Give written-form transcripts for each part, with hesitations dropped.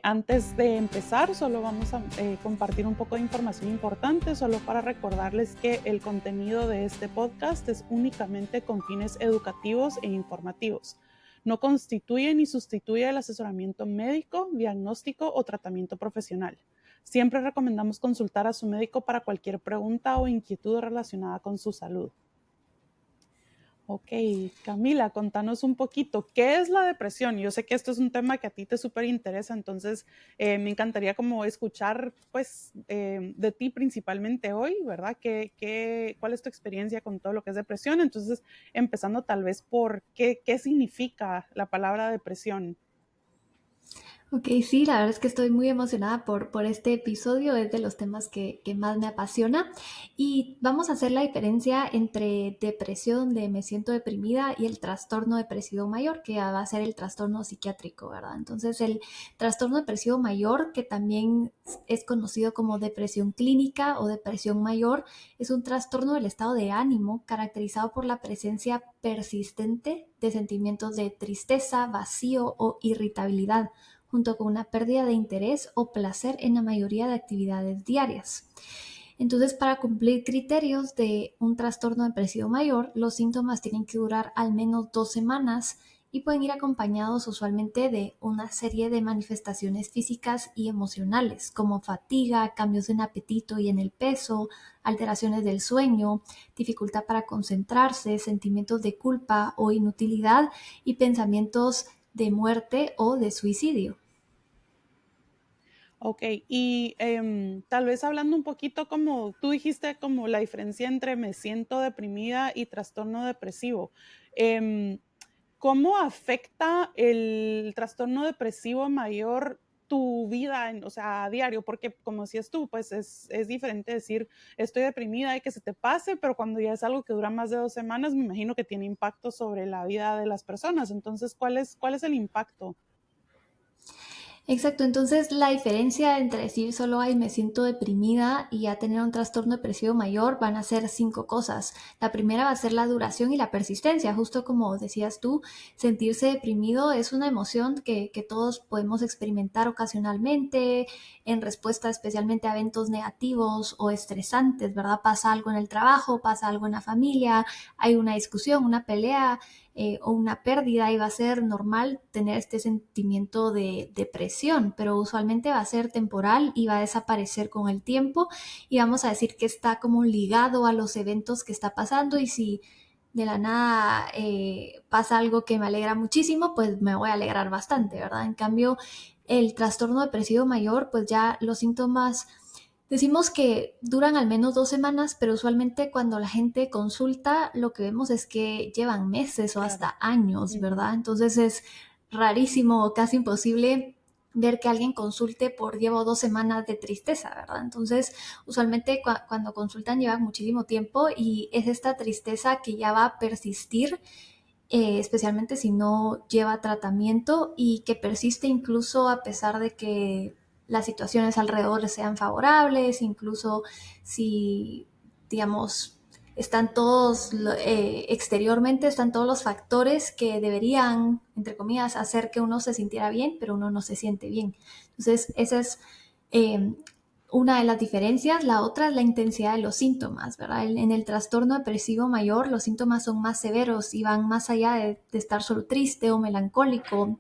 Antes de empezar, solo vamos a compartir un poco de información importante, solo para recordarles que el contenido de este podcast es únicamente con fines educativos e informativos. No constituye ni sustituye el asesoramiento médico, diagnóstico o tratamiento profesional. Siempre recomendamos consultar a su médico para cualquier pregunta o inquietud relacionada con su salud. Ok, Camila, contanos un poquito, ¿qué es la depresión? Yo sé que esto es un tema que a ti te súper interesa, entonces me encantaría como escuchar pues de ti principalmente hoy, ¿verdad? ¿Cuál es tu experiencia con todo lo que es depresión? Entonces, empezando tal vez por qué significa la palabra depresión. Ok, sí, la verdad es que estoy muy emocionada por este episodio, es de los temas que más me apasiona y vamos a hacer la diferencia entre depresión, de me siento deprimida, y el trastorno depresivo mayor, que va a ser el trastorno psiquiátrico, ¿verdad? Entonces el trastorno depresivo mayor, que también es conocido como depresión clínica o depresión mayor, es un trastorno del estado de ánimo caracterizado por la presencia persistente de sentimientos de tristeza, vacío o irritabilidad, junto con una pérdida de interés o placer en la mayoría de actividades diarias. Entonces, para cumplir criterios de un trastorno depresivo mayor, los síntomas tienen que durar al menos 2 semanas y pueden ir acompañados usualmente de una serie de manifestaciones físicas y emocionales, como fatiga, cambios en apetito y en el peso, alteraciones del sueño, dificultad para concentrarse, sentimientos de culpa o inutilidad y pensamientos de muerte o de suicidio. Ok, y tal vez hablando un poquito como tú dijiste, como la diferencia entre me siento deprimida y trastorno depresivo. Em, ¿Cómo afecta el trastorno depresivo mayor tu vida, o sea, a diario? Porque como decías tú, pues es diferente decir estoy deprimida y que se te pase, pero cuando ya es algo que dura más de 2 semanas, me imagino que tiene impacto sobre la vida de las personas. Entonces, ¿cuál es el impacto? Exacto, entonces la diferencia entre decir solo ay me siento deprimida y ya tener un trastorno depresivo mayor van a ser 5 cosas. La primera va a ser la duración y la persistencia, justo como decías tú, sentirse deprimido es una emoción que todos podemos experimentar ocasionalmente en respuesta especialmente a eventos negativos o estresantes, ¿verdad? Pasa algo en el trabajo, pasa algo en la familia, hay una discusión, una pelea, o una pérdida, y va a ser normal tener este sentimiento de depresión, pero usualmente va a ser temporal y va a desaparecer con el tiempo, y vamos a decir que está como ligado a los eventos que está pasando, y si de la nada pasa algo que me alegra muchísimo, pues me voy a alegrar bastante, ¿verdad? En cambio, el trastorno depresivo mayor, pues ya los síntomas decimos que duran al menos 2 semanas, pero usualmente cuando la gente consulta, lo que vemos es que llevan meses o Claro. hasta años, ¿verdad? Entonces es rarísimo o casi imposible ver que alguien consulte por llevo 2 semanas de tristeza, ¿verdad? Entonces, usualmente cuando consultan llevan muchísimo tiempo y es esta tristeza que ya va a persistir, especialmente si no lleva tratamiento, y que persiste incluso a pesar de que las situaciones alrededor sean favorables, incluso si, digamos, están todos, exteriormente están todos los factores que deberían, entre comillas, hacer que uno se sintiera bien, pero uno no se siente bien. Entonces, esa es eh, una de las diferencias. La otra es la intensidad de los síntomas, ¿verdad? En el trastorno depresivo mayor los síntomas son más severos y van más allá de estar solo triste o melancólico.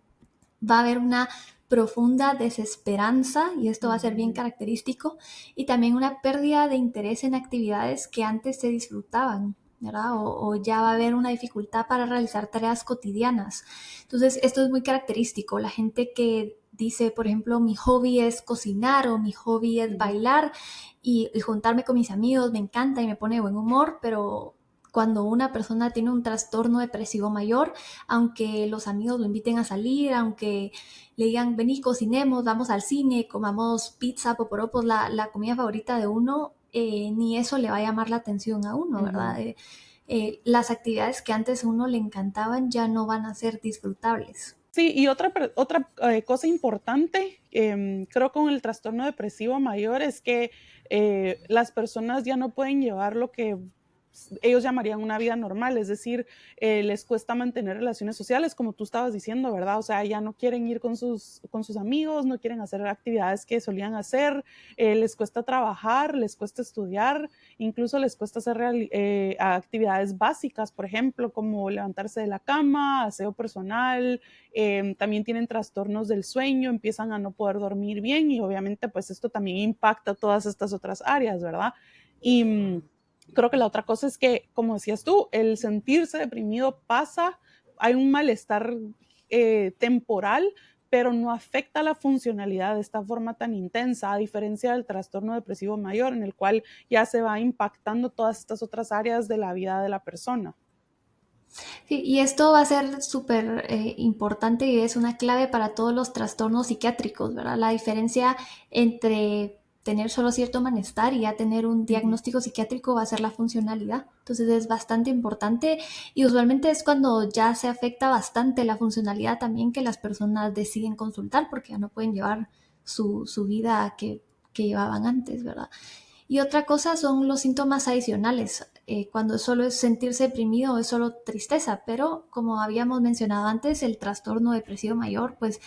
Va a haber una profunda desesperanza, y esto va a ser bien Ujú. característico, y también una pérdida de interés en actividades que antes se disfrutaban, ¿verdad? O ya va a haber una dificultad para realizar tareas cotidianas. Entonces, esto es muy característico. La gente que dice, por ejemplo, mi hobby es cocinar o mi hobby es Ujú. bailar y juntarme con mis amigos, me encanta y me pone de buen humor, pero cuando una persona tiene un trastorno depresivo mayor, aunque los amigos lo inviten a salir, aunque le digan, vení, cocinemos, vamos al cine, comamos pizza, poporopos, la comida favorita de uno, ni eso le va a llamar la atención a uno, Ujú. ¿verdad? Las actividades que antes a uno le encantaban ya no van a ser disfrutables. Sí, y otra cosa importante, creo con el trastorno depresivo mayor es que las personas ya no pueden llevar lo que ellos llamarían una vida normal, es decir, les cuesta mantener relaciones sociales, como tú estabas diciendo, ¿verdad? O sea, ya no quieren ir con sus amigos, no quieren hacer actividades que solían hacer, les cuesta trabajar, les cuesta estudiar, incluso les cuesta hacer actividades básicas, por ejemplo, como levantarse de la cama, aseo personal, también tienen trastornos del sueño, empiezan a no poder dormir bien y obviamente pues esto también impacta todas estas otras áreas, ¿verdad? Y creo que la otra cosa es que, como decías tú, el sentirse deprimido pasa, hay un malestar temporal, pero no afecta la funcionalidad de esta forma tan intensa, a diferencia del trastorno depresivo mayor, en el cual ya se va impactando todas estas otras áreas de la vida de la persona. Sí, y esto va a ser súper importante y es una clave para todos los trastornos psiquiátricos, ¿verdad? La diferencia entre tener solo cierto malestar y ya tener un diagnóstico psiquiátrico va a ser la funcionalidad. Entonces es bastante importante y usualmente es cuando ya se afecta bastante la funcionalidad también que las personas deciden consultar porque ya no pueden llevar su vida que llevaban antes, ¿verdad? Y otra cosa son los síntomas adicionales, cuando solo es sentirse deprimido o es solo tristeza, pero como habíamos mencionado antes, el trastorno depresivo mayor pues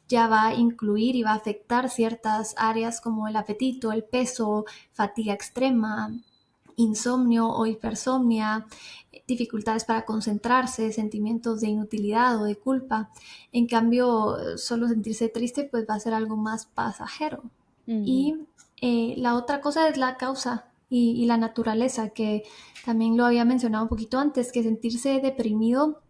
ya va a incluir y va a afectar ciertas áreas como el apetito, el peso, fatiga extrema, insomnio o hipersomnia, dificultades para concentrarse, sentimientos de inutilidad o de culpa. En cambio, solo sentirse triste pues va a ser algo más pasajero. Y la otra cosa es la causa y la naturaleza, que también lo había mencionado un poquito antes, que sentirse deprimido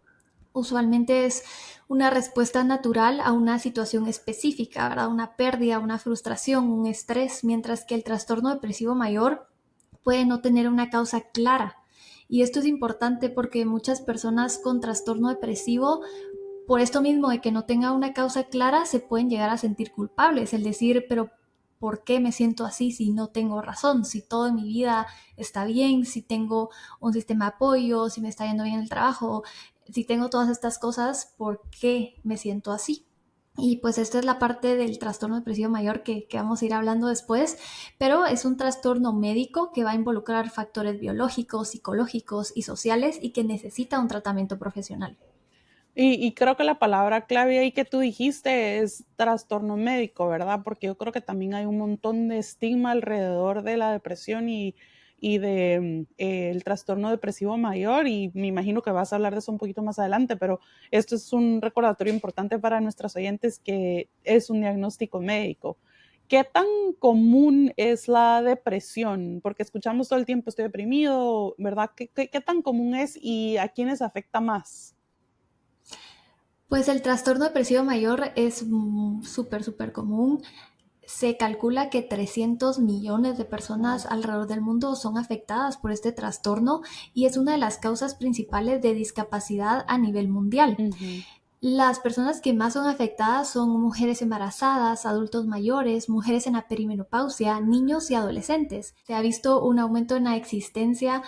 usualmente es una respuesta natural a una situación específica, ¿verdad? Una pérdida, una frustración, un estrés, mientras que el trastorno depresivo mayor puede no tener una causa clara. Y esto es importante porque muchas personas con trastorno depresivo, por esto mismo de que no tenga una causa clara, se pueden llegar a sentir culpables, el decir, pero ¿por qué me siento así si no tengo razón? Si todo en mi vida está bien, si tengo un sistema de apoyo, si me está yendo bien el trabajo, si tengo todas estas cosas, ¿por qué me siento así? Y pues esta es la parte del trastorno depresivo mayor que vamos a ir hablando después, pero es un trastorno médico que va a involucrar factores biológicos, psicológicos y sociales y que necesita un tratamiento profesional. Y creo que la palabra clave ahí que tú dijiste es trastorno médico, ¿verdad? Porque yo creo que también hay un montón de estigma alrededor de la depresión y de el trastorno depresivo mayor, y me imagino que vas a hablar de eso un poquito más adelante, pero esto es un recordatorio importante para nuestros oyentes que es un diagnóstico médico. ¿Qué tan común es la depresión? Porque escuchamos todo el tiempo estoy deprimido, ¿verdad? ¿Qué tan común es y a quiénes afecta más? Pues el trastorno depresivo mayor es súper común. Se calcula que 300 millones de personas Wow. alrededor del mundo son afectadas por este trastorno y es una de las causas principales de discapacidad a nivel mundial. Ujú. Las personas que más son afectadas son mujeres embarazadas, adultos mayores, mujeres en la perimenopausia, niños y adolescentes. Se ha visto un aumento en la existencia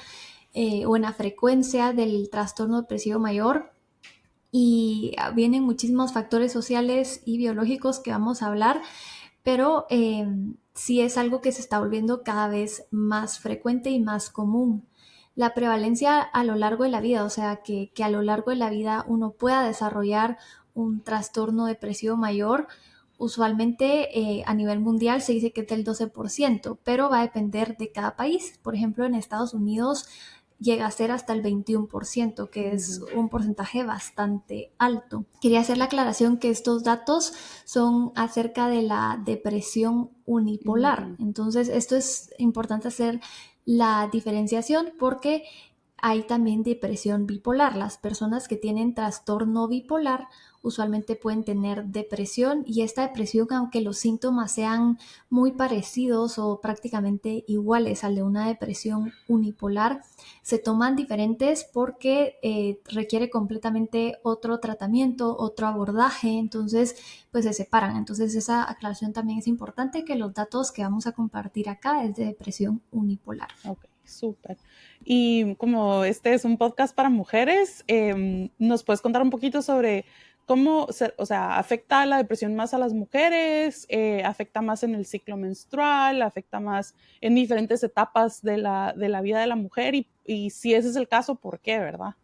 o en la frecuencia del trastorno depresivo mayor y vienen muchísimos factores sociales y biológicos que vamos a hablar, pero sí es algo que se está volviendo cada vez más frecuente y más común. La prevalencia a lo largo de la vida, o sea, que a lo largo de la vida uno pueda desarrollar un trastorno depresivo mayor, usualmente a nivel mundial se dice que es del 12%, pero va a depender de cada país. Por ejemplo, en Estados Unidos llega a ser hasta el 21%, que es Ujú. un porcentaje bastante alto. Quería hacer la aclaración que estos datos son acerca de la depresión unipolar. Ujú. Entonces, esto es importante hacer la diferenciación porque hay también depresión bipolar. Las personas que tienen trastorno bipolar usualmente pueden tener depresión y esta depresión, aunque los síntomas sean muy parecidos o prácticamente iguales al de una depresión unipolar, se toman diferentes porque requiere completamente otro tratamiento, otro abordaje, entonces pues se separan. Entonces esa aclaración también es importante, que los datos que vamos a compartir acá es de depresión unipolar. Ok, súper. Y como este es un podcast para mujeres, ¿nos puedes contar un poquito sobre cómo, o sea, afecta la depresión más a las mujeres, afecta más en el ciclo menstrual, afecta más en diferentes etapas de la vida de la mujer y si ese es el caso, ¿por qué, verdad?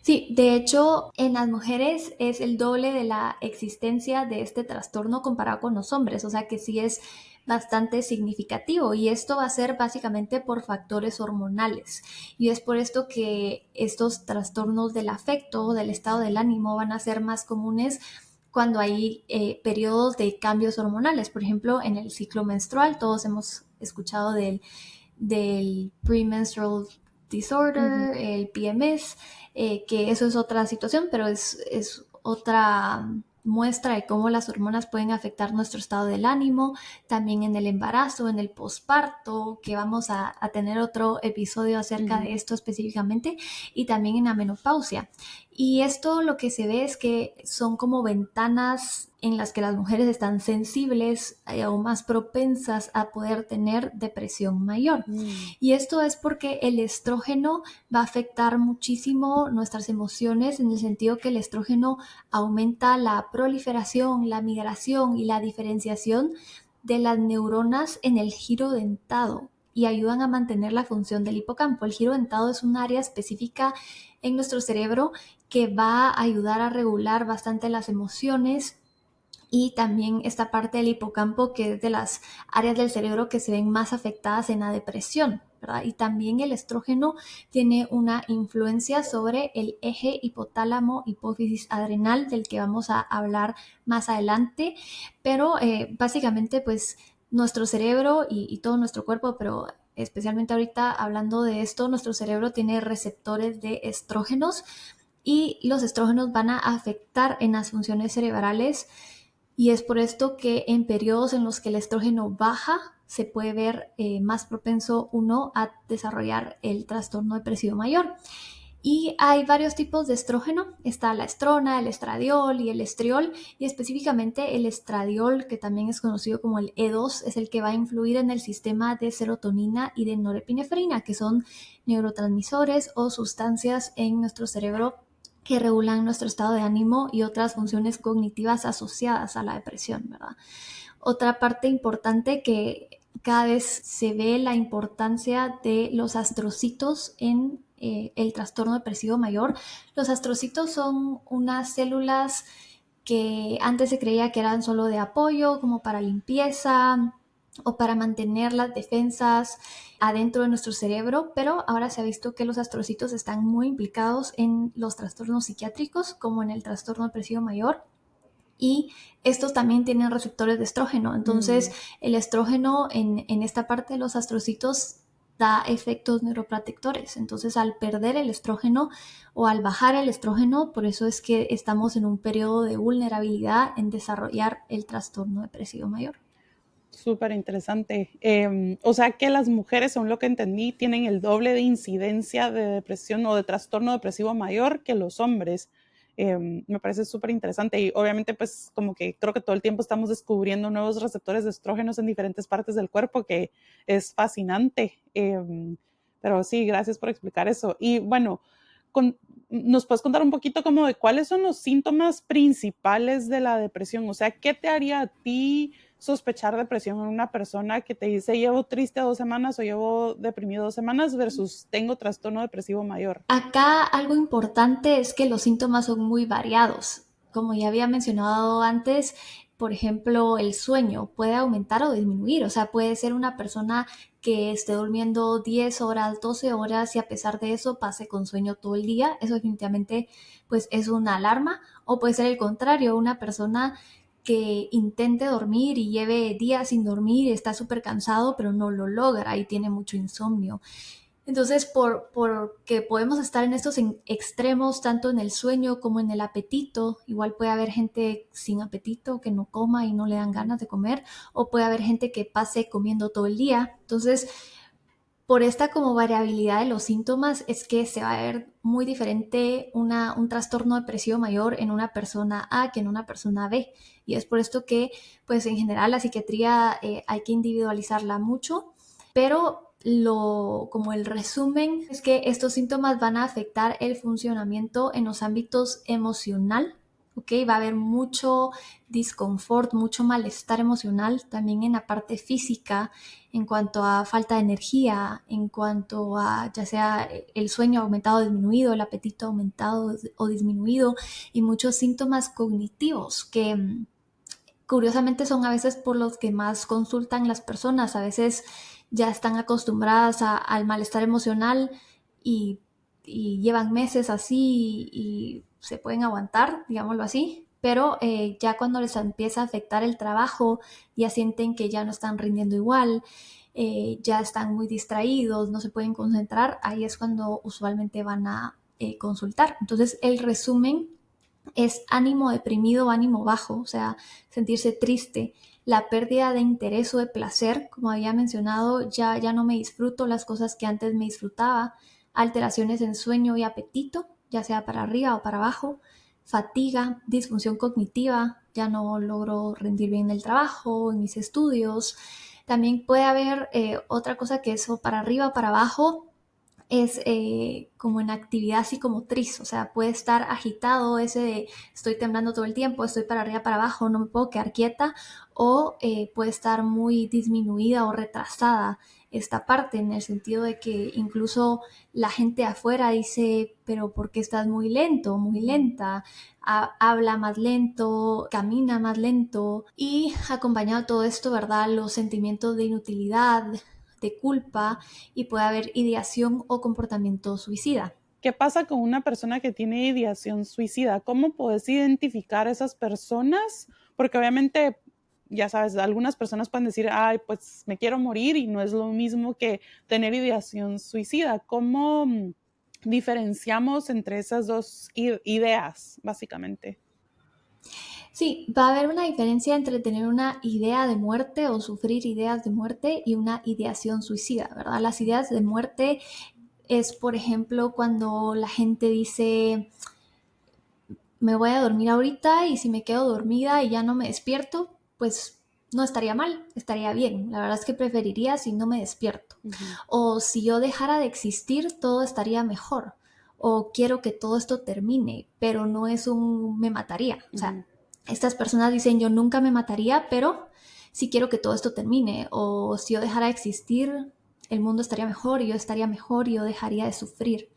Sí, de hecho, en las mujeres es el doble de la existencia de este trastorno comparado con los hombres, o sea que sí es bastante significativo y esto va a ser básicamente por factores hormonales y es por esto que estos trastornos del afecto, del estado del ánimo van a ser más comunes cuando hay periodos de cambios hormonales. Por ejemplo, en el ciclo menstrual, todos hemos escuchado del premenstrual Ujú. disorder, el PMS, que eso es otra situación, pero es otra muestra de cómo las hormonas pueden afectar nuestro estado del ánimo, también en el embarazo, en el posparto, que vamos a tener otro episodio acerca de Ujú. esto específicamente, y también en la menopausia. Y esto lo que se ve es que son como ventanas en las que las mujeres están sensibles o más propensas a poder tener depresión mayor. Mm. Y esto es porque el estrógeno va a afectar muchísimo nuestras emociones en el sentido que el estrógeno aumenta la proliferación, la migración y la diferenciación de las neuronas en el giro dentado y ayudan a mantener la función del hipocampo. El giro dentado es un área específica en nuestro cerebro que va a ayudar a regular bastante las emociones y también esta parte del hipocampo que es de las áreas del cerebro que se ven más afectadas en la depresión, ¿verdad? Y también el estrógeno tiene una influencia sobre el eje hipotálamo hipófisis adrenal del que vamos a hablar más adelante, pero básicamente pues nuestro cerebro y todo nuestro cuerpo, pero especialmente ahorita hablando de esto, nuestro cerebro tiene receptores de estrógenos y los estrógenos van a afectar en las funciones cerebrales y es por esto que en periodos en los que el estrógeno baja se puede ver más propenso uno a desarrollar el trastorno depresivo mayor. Y hay varios tipos de estrógeno. Está la estrona, el estradiol y el estriol. Y específicamente el estradiol, que también es conocido como el E2, es el que va a influir en el sistema de serotonina y de norepinefrina, que son neurotransmisores o sustancias en nuestro cerebro que regulan nuestro estado de ánimo y otras funciones cognitivas asociadas a la depresión, ¿verdad? Otra parte importante que cada vez se ve la importancia de los astrocitos en el trastorno depresivo mayor. Los astrocitos son unas células que antes se creía que eran solo de apoyo, como para limpieza o para mantener las defensas adentro de nuestro cerebro, pero ahora se ha visto que los astrocitos están muy implicados en los trastornos psiquiátricos, como en el trastorno depresivo mayor. Y estos también tienen receptores de estrógeno. Entonces, Mm. el estrógeno en esta parte de los astrocitos da efectos neuroprotectores. Entonces, al perder el estrógeno o al bajar el estrógeno, por eso es que estamos en un periodo de vulnerabilidad en desarrollar el trastorno depresivo mayor. Súper interesante. O sea que las mujeres, según lo que entendí, tienen el doble de incidencia de depresión o de trastorno depresivo mayor que los hombres. Me parece súper interesante y obviamente pues como que creo que todo el tiempo estamos descubriendo nuevos receptores de estrógenos en diferentes partes del cuerpo que es fascinante. Pero sí, gracias por explicar eso. Y bueno, con, ¿nos puedes contar un poquito como de cuáles son los síntomas principales de la depresión? O sea, ¿qué te haría a ti sospechar depresión en una persona que te dice llevo triste 2 semanas o llevo deprimido 2 semanas versus tengo trastorno depresivo mayor? Acá algo importante es que los síntomas son muy variados. Como ya había mencionado antes, por ejemplo, el sueño puede aumentar o disminuir. O sea, puede ser una persona que esté durmiendo 10 horas, 12 horas y a pesar de eso pase con sueño todo el día. Eso definitivamente pues es una alarma. O puede ser el contrario, una persona que intente dormir y lleve días sin dormir, está súper cansado pero no lo logra y tiene mucho insomnio. Entonces, porque podemos estar en estos extremos, tanto en el sueño como en el apetito, igual puede haber gente sin apetito, que no coma y no le dan ganas de comer, o puede haber gente que pase comiendo todo el día. Entonces, por esta como variabilidad de los síntomas es que se va a ver muy diferente un trastorno depresivo mayor en una persona A que en una persona B. Y es por esto que, pues en general, la psiquiatría hay que individualizarla mucho, pero como el resumen es que estos síntomas van a afectar el funcionamiento en los ámbitos emocional, ¿ok? Va a haber mucho disconfort, mucho malestar emocional, también en la parte física, en cuanto a falta de energía, en cuanto a ya sea el sueño aumentado o disminuido, el apetito aumentado o disminuido, y muchos síntomas cognitivos que curiosamente son a veces por los que más consultan las personas. A veces ya están acostumbradas al malestar emocional y, y llevan meses así y se pueden aguantar, digámoslo así, pero ya cuando les empieza a afectar el trabajo, ya sienten que ya no están rindiendo igual, ya están muy distraídos, no se pueden concentrar, ahí es cuando usualmente van a consultar. Entonces el resumen es ánimo deprimido, ánimo bajo, o sea, sentirse triste, la pérdida de interés o de placer, como había mencionado, ya no me disfruto las cosas que antes me disfrutaba, alteraciones en sueño y apetito, ya sea para arriba o para abajo, fatiga, disfunción cognitiva, ya no logro rendir bien en el trabajo, en mis estudios. También puede haber otra cosa que es o para arriba o para abajo, es como en actividad psicomotriz, o sea, puede estar agitado ese de estoy temblando todo el tiempo, estoy para arriba, para abajo, no me puedo quedar quieta, o puede estar muy disminuida o retrasada esta parte, en el sentido de que incluso la gente afuera dice, pero ¿por qué estás muy lento, muy lenta? Habla más lento, camina más lento, y acompañado de todo esto, ¿verdad? Los sentimientos de inutilidad, de culpa, y puede haber ideación o comportamiento suicida. ¿Qué pasa con una persona que tiene ideación suicida? ¿Cómo puedes identificar a esas personas? Porque obviamente, ya sabes, algunas personas pueden decir, ay, pues me quiero morir y no es lo mismo que tener ideación suicida. ¿Cómo diferenciamos entre esas dos ideas, básicamente? Sí, va a haber una diferencia entre tener una idea de muerte o sufrir ideas de muerte y una ideación suicida, ¿verdad? Las ideas de muerte es, por ejemplo, cuando la gente dice, me voy a dormir ahorita y si me quedo dormida y ya no me despierto, pues no estaría mal, estaría bien. La verdad es que preferiría si no me despierto. Ujú. O si yo dejara de existir, todo estaría mejor. O quiero que todo esto termine, pero no es un me mataría. O sea, Ujú. estas personas dicen yo nunca me mataría, pero sí quiero que todo esto termine. O si yo dejara de existir, el mundo estaría mejor y yo estaría mejor y yo dejaría de sufrir.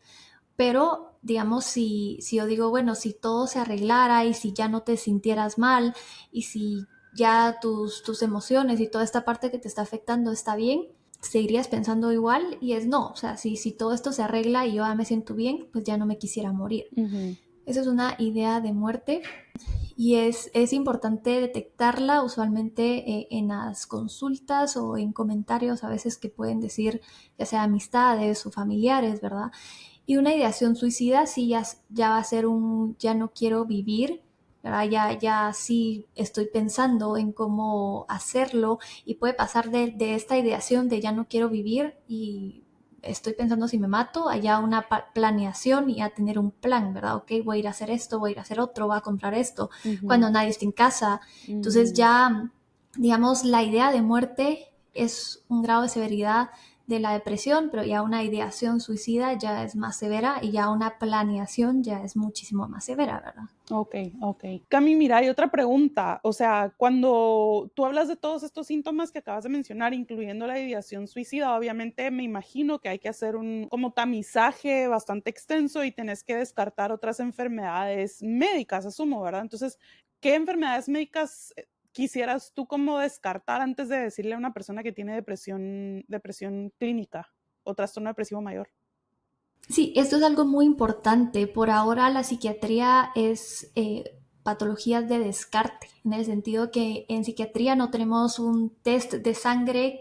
Pero, digamos, si yo digo, bueno, si todo se arreglara y si ya no te sintieras mal y si ya tus emociones y toda esta parte que te está afectando está bien, seguirías pensando igual, y es no, o sea, si todo esto se arregla y yo ya me siento bien, pues ya no me quisiera morir. Ujú. Esa es una idea de muerte y es importante detectarla usualmente en las consultas o en comentarios a veces que pueden decir ya sea amistades o familiares, ¿verdad? Y una ideación suicida sí ya va a ser un ya no quiero vivir, ¿verdad? Ya sí estoy pensando en cómo hacerlo, y puede pasar de esta ideación de ya no quiero vivir y estoy pensando si me mato, allá una planeación y a tener un plan, ¿verdad? Ok, voy a ir a hacer esto, voy a ir a hacer otro, voy a comprar esto, Ujú. cuando nadie está en casa. Entonces Mm. ya, digamos, la idea de muerte es un grado de severidad de la depresión, pero ya una ideación suicida ya es más severa y ya una planeación ya es muchísimo más severa, ¿verdad? Ok, ok. Cami, mira, hay otra pregunta. O sea, cuando tú hablas de todos estos síntomas que acabas de mencionar, incluyendo la ideación suicida, obviamente me imagino que hay que hacer un como tamizaje bastante extenso y tenés que descartar otras enfermedades médicas, asumo, ¿verdad? Entonces, ¿qué enfermedades médicas quisieras tú como descartar antes de decirle a una persona que tiene depresión clínica o trastorno depresivo mayor? Sí, esto es algo muy importante. Por ahora la psiquiatría es patologías de descarte, en el sentido que en psiquiatría no tenemos un test de sangre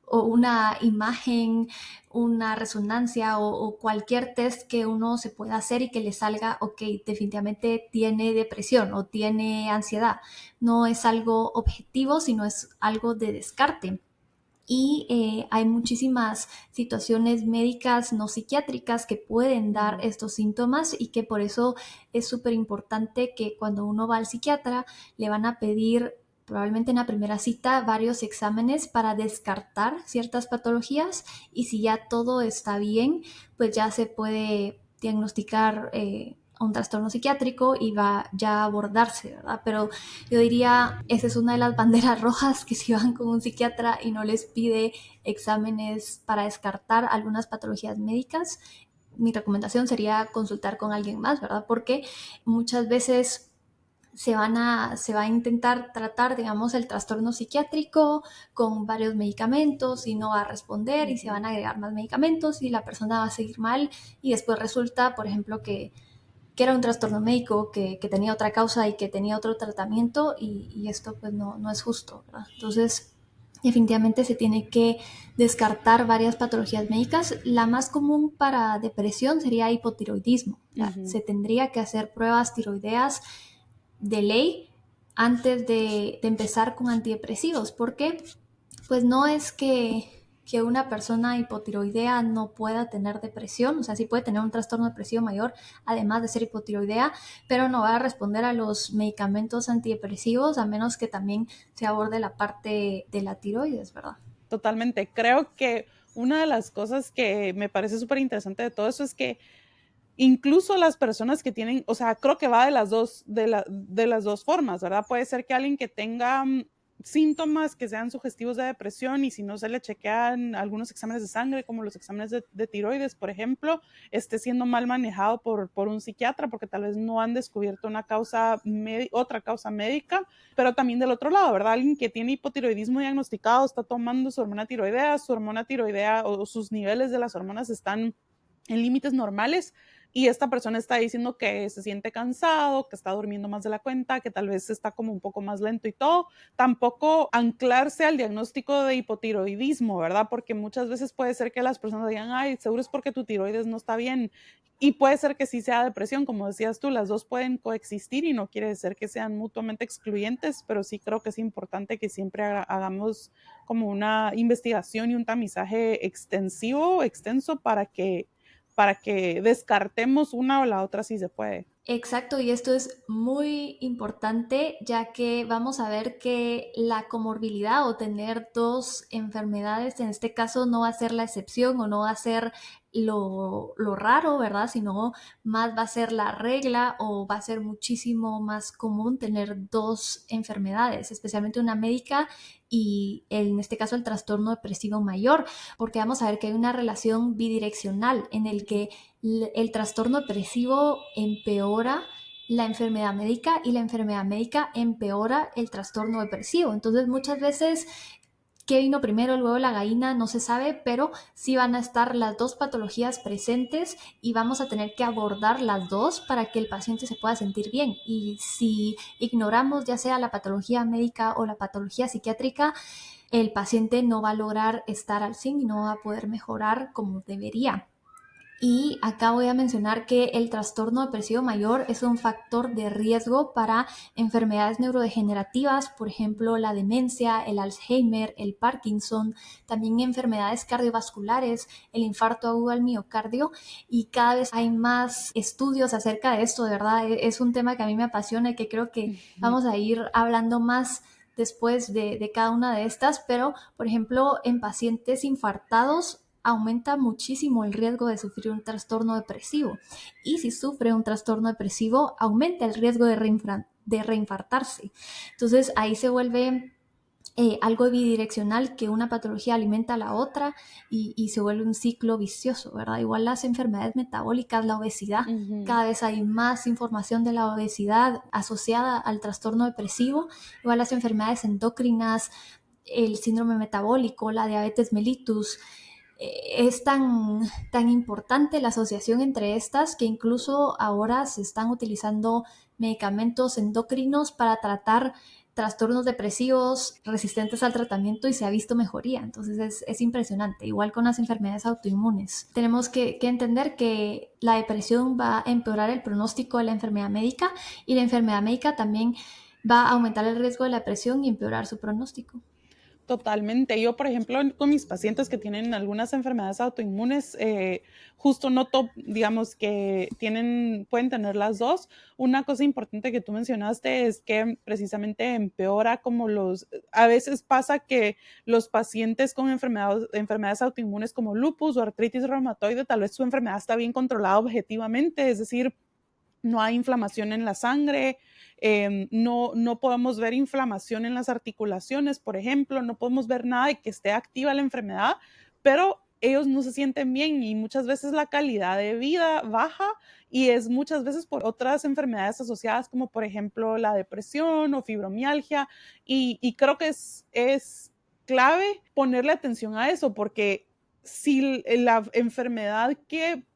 o una imagen, una resonancia o cualquier test que uno se pueda hacer y que le salga, ok, definitivamente tiene depresión o tiene ansiedad. No es algo objetivo, sino es algo de descarte. Y hay muchísimas situaciones médicas no psiquiátricas que pueden dar Ujú. estos síntomas, y que por eso es súper importante que cuando uno va al psiquiatra le van a pedir probablemente en la primera cita varios exámenes para descartar ciertas patologías, y si ya todo está bien, pues ya se puede diagnosticar un trastorno psiquiátrico y va ya a abordarse, ¿verdad? Pero yo diría, esa es una de las banderas rojas, que si van con un psiquiatra y no les pide exámenes para descartar algunas patologías médicas, mi recomendación sería consultar con alguien más, ¿verdad? Porque muchas veces se va a intentar tratar, digamos, el trastorno psiquiátrico con varios medicamentos y no va a responder y se van a agregar más medicamentos y la persona va a seguir mal y después resulta, por ejemplo, que era un trastorno médico, que tenía otra causa y que tenía otro tratamiento y esto pues no es justo, ¿verdad? Entonces, definitivamente se tiene que descartar varias patologías médicas. La más común para depresión sería hipotiroidismo. Se tendría que hacer pruebas tiroideas de ley antes de empezar con antidepresivos, porque pues no es que una persona hipotiroidea no pueda tener depresión, o sea, sí puede tener un trastorno depresivo mayor, además de ser hipotiroidea, pero no va a responder a los medicamentos antidepresivos a menos que también se aborde la parte de la tiroides, ¿verdad? Totalmente. Creo que una de las cosas que me parece súper interesante de todo eso es que incluso las personas que tienen, o sea, creo que va de las dos formas, ¿verdad? Puede ser que alguien que tenga síntomas que sean sugestivos de depresión y si no se le chequean algunos exámenes de sangre, como los exámenes de tiroides, por ejemplo, esté siendo mal manejado por un psiquiatra porque tal vez no han descubierto otra causa médica, pero también del otro lado, ¿verdad? Alguien que tiene hipotiroidismo diagnosticado está tomando su hormona tiroidea o sus niveles de las hormonas están en límites normales y esta persona está diciendo que se siente cansado, que está durmiendo más de la cuenta, que tal vez está como un poco más lento y todo. Tampoco anclarse al diagnóstico de hipotiroidismo, ¿verdad? Porque muchas veces puede ser que las personas digan, ay, seguro es porque tu tiroides no está bien. Y puede ser que sí sea depresión, como decías tú, las dos pueden coexistir y no quiere decir que sean mutuamente excluyentes, pero sí creo que es importante que siempre hagamos como una investigación y un tamizaje extenso para que descartemos una o la otra si se puede. Exacto, y esto es muy importante ya que vamos a ver que la comorbilidad o tener dos enfermedades, en este caso no va a ser la excepción o no va a ser lo raro, ¿verdad? Sino más va a ser la regla o va a ser muchísimo más común tener dos enfermedades, especialmente una médica y en este caso el trastorno depresivo mayor, porque vamos a ver que hay una relación bidireccional en el que el trastorno depresivo empeora la enfermedad médica y la enfermedad médica empeora el trastorno depresivo. Entonces muchas veces, ¿qué vino primero, luego la gallina? No se sabe, pero sí van a estar las dos patologías presentes y vamos a tener que abordar las dos para que el paciente se pueda sentir bien. Y si ignoramos ya sea la patología médica o la patología psiquiátrica, el paciente no va a lograr estar al 100 y no va a poder mejorar como debería. Y acá voy a mencionar que el trastorno depresivo mayor es un factor de riesgo para enfermedades neurodegenerativas, por ejemplo, la demencia, el Alzheimer, el Parkinson, también enfermedades cardiovasculares, el infarto agudo al miocardio, y cada vez hay más estudios acerca de esto, de verdad. Es un tema que a mí me apasiona y que creo que vamos a ir hablando más después de cada una de estas, pero, por ejemplo, en pacientes infartados, aumenta muchísimo el riesgo de sufrir un trastorno depresivo. Y si sufre un trastorno depresivo, aumenta el riesgo de reinfartarse. Entonces ahí se vuelve algo bidireccional, que una patología alimenta a la otra y se vuelve un ciclo vicioso, ¿verdad? Igual las enfermedades metabólicas, la obesidad, cada vez hay más información de la obesidad asociada al trastorno depresivo, igual las enfermedades endocrinas, el síndrome metabólico, la diabetes mellitus. Es tan importante la asociación entre estas que incluso ahora se están utilizando medicamentos endocrinos para tratar trastornos depresivos resistentes al tratamiento y se ha visto mejoría. Entonces es impresionante. Igual con las enfermedades autoinmunes. Tenemos que entender que la depresión va a empeorar el pronóstico de la enfermedad médica y la enfermedad médica también va a aumentar el riesgo de la depresión y empeorar su pronóstico. Totalmente. Yo, por ejemplo, con mis pacientes que tienen algunas enfermedades autoinmunes, justo noto, digamos, que pueden tener las dos. Una cosa importante que tú mencionaste es que precisamente empeora a veces pasa que los pacientes con enfermedades autoinmunes como lupus o artritis reumatoide, tal vez su enfermedad está bien controlada objetivamente, es decir, no hay inflamación en la sangre, no podemos ver inflamación en las articulaciones, por ejemplo, no podemos ver nada de que esté activa la enfermedad, pero ellos no se sienten bien y muchas veces la calidad de vida baja y es muchas veces por otras enfermedades asociadas como por ejemplo la depresión o fibromialgia y creo que es clave ponerle atención a eso porque si la enfermedad que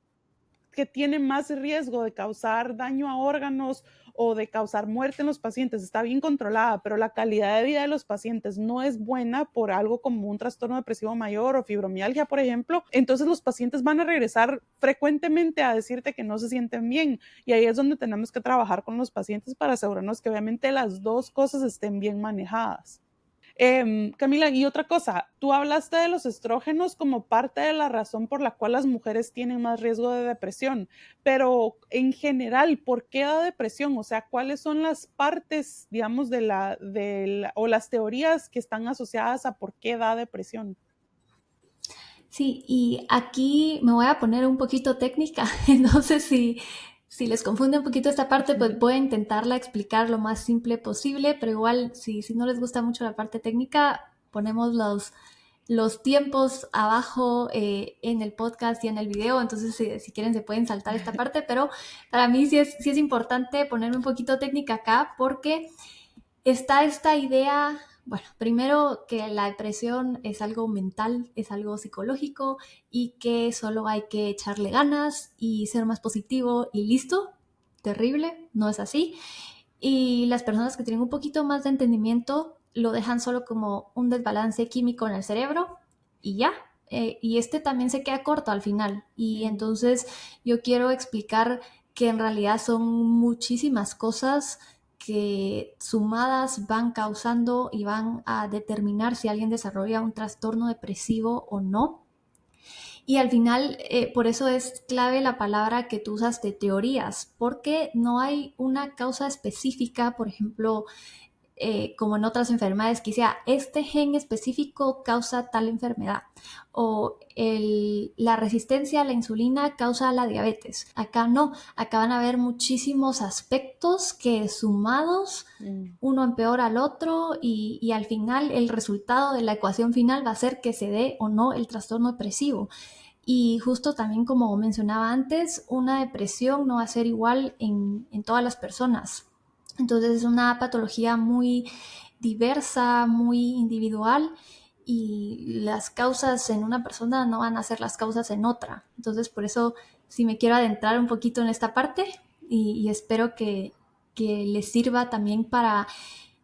tiene más riesgo de causar daño a órganos o de causar muerte en los pacientes está bien controlada, pero la calidad de vida de los pacientes no es buena por algo como un trastorno depresivo mayor o fibromialgia, por ejemplo, entonces los pacientes van a regresar frecuentemente a decirte que no se sienten bien y ahí es donde tenemos que trabajar con los pacientes para asegurarnos que obviamente las dos cosas estén bien manejadas. Camila, y otra cosa, tú hablaste de los estrógenos como parte de la razón por la cual las mujeres tienen más riesgo de depresión, pero en general, ¿por qué da depresión? O sea, ¿cuáles son las partes, digamos, o las teorías que están asociadas a por qué da depresión? Sí, y aquí me voy a poner un poquito técnica, entonces si les confunde un poquito esta parte, pues voy a intentarla explicar lo más simple posible, pero igual si no les gusta mucho la parte técnica, ponemos los tiempos abajo en el podcast y en el video, entonces si quieren se pueden saltar esta parte, pero para mí sí es importante ponerme un poquito técnica acá porque está esta idea, bueno, primero que la depresión es algo mental, es algo psicológico y que solo hay que echarle ganas y ser más positivo y listo. Terrible, no es así. Y las personas que tienen un poquito más de entendimiento lo dejan solo como un desbalance químico en el cerebro y ya. Y este también se queda corto al final. Y entonces yo quiero explicar que en realidad son muchísimas cosas que sumadas van causando y van a determinar si alguien desarrolla un trastorno depresivo o no. Y al final, por eso es clave la palabra que tú usas de teorías, porque no hay una causa específica, por ejemplo, como en otras enfermedades, que sea este gen específico causa tal enfermedad o la resistencia a la insulina causa la diabetes. Acá no, acá van a haber muchísimos aspectos que sumados uno empeora al otro y al final el resultado de la ecuación final va a ser que se dé o no el trastorno depresivo. Y justo también como mencionaba antes, una depresión no va a ser igual en todas las personas. Entonces es una patología muy diversa, muy individual y las causas en una persona no van a ser las causas en otra. Entonces por eso sí me quiero adentrar un poquito en esta parte y espero que les sirva también para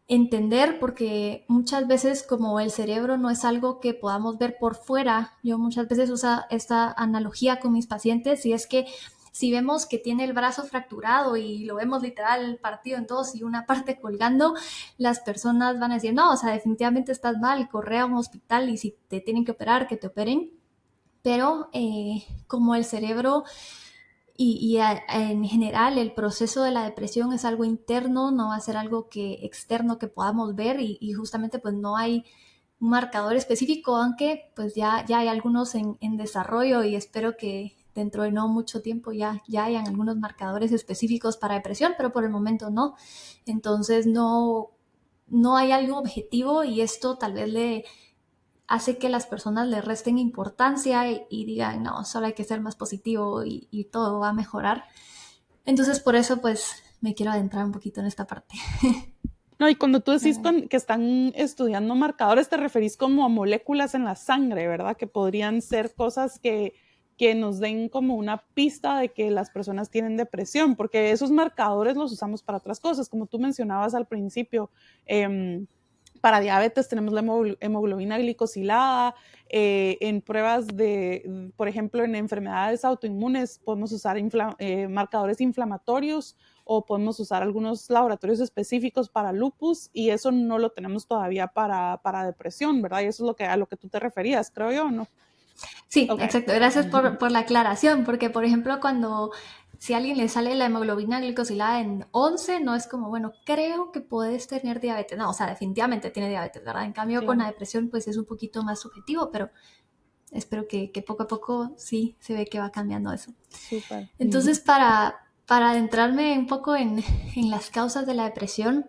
entender, porque muchas veces como el cerebro no es algo que podamos ver por fuera, yo muchas veces uso esta analogía con mis pacientes y es que si vemos que tiene el brazo fracturado y lo vemos literal partido en dos y una parte colgando, las personas van a decir, no, o sea, definitivamente estás mal, corre a un hospital y si te tienen que operar, que te operen. Pero como el cerebro en general el proceso de la depresión es algo interno, no va a ser algo externo que podamos ver y justamente pues no hay un marcador específico, aunque pues ya hay algunos en desarrollo y espero que dentro de no mucho tiempo ya hayan algunos marcadores específicos para depresión, pero por el momento no. Entonces no hay algo objetivo y esto tal vez le hace que las personas le resten importancia y digan, no, solo hay que ser más positivo y todo va a mejorar. Entonces por eso pues me quiero adentrar un poquito en esta parte. No, y cuando tú decís que están estudiando marcadores, te referís como a moléculas en la sangre, ¿verdad? Que podrían ser cosas que nos den como una pista de que las personas tienen depresión, porque esos marcadores los usamos para otras cosas, como tú mencionabas al principio. Para diabetes tenemos la hemoglobina glicosilada, en pruebas por ejemplo, en enfermedades autoinmunes podemos usar marcadores inflamatorios o podemos usar algunos laboratorios específicos para lupus y eso no lo tenemos todavía para depresión, ¿verdad? Y eso es a lo que tú te referías, creo yo, ¿no? Sí, Okay. exacto. Gracias por la aclaración, porque por ejemplo si a alguien le sale la hemoglobina glicosilada en 11, no es como, bueno, creo que puedes tener diabetes. No, o sea, definitivamente tiene diabetes, ¿verdad? En cambio, con la depresión, pues es un poquito más subjetivo, pero espero que poco a poco sí se ve que va cambiando eso. Súper. Entonces, Para adentrarme un poco en las causas de la depresión,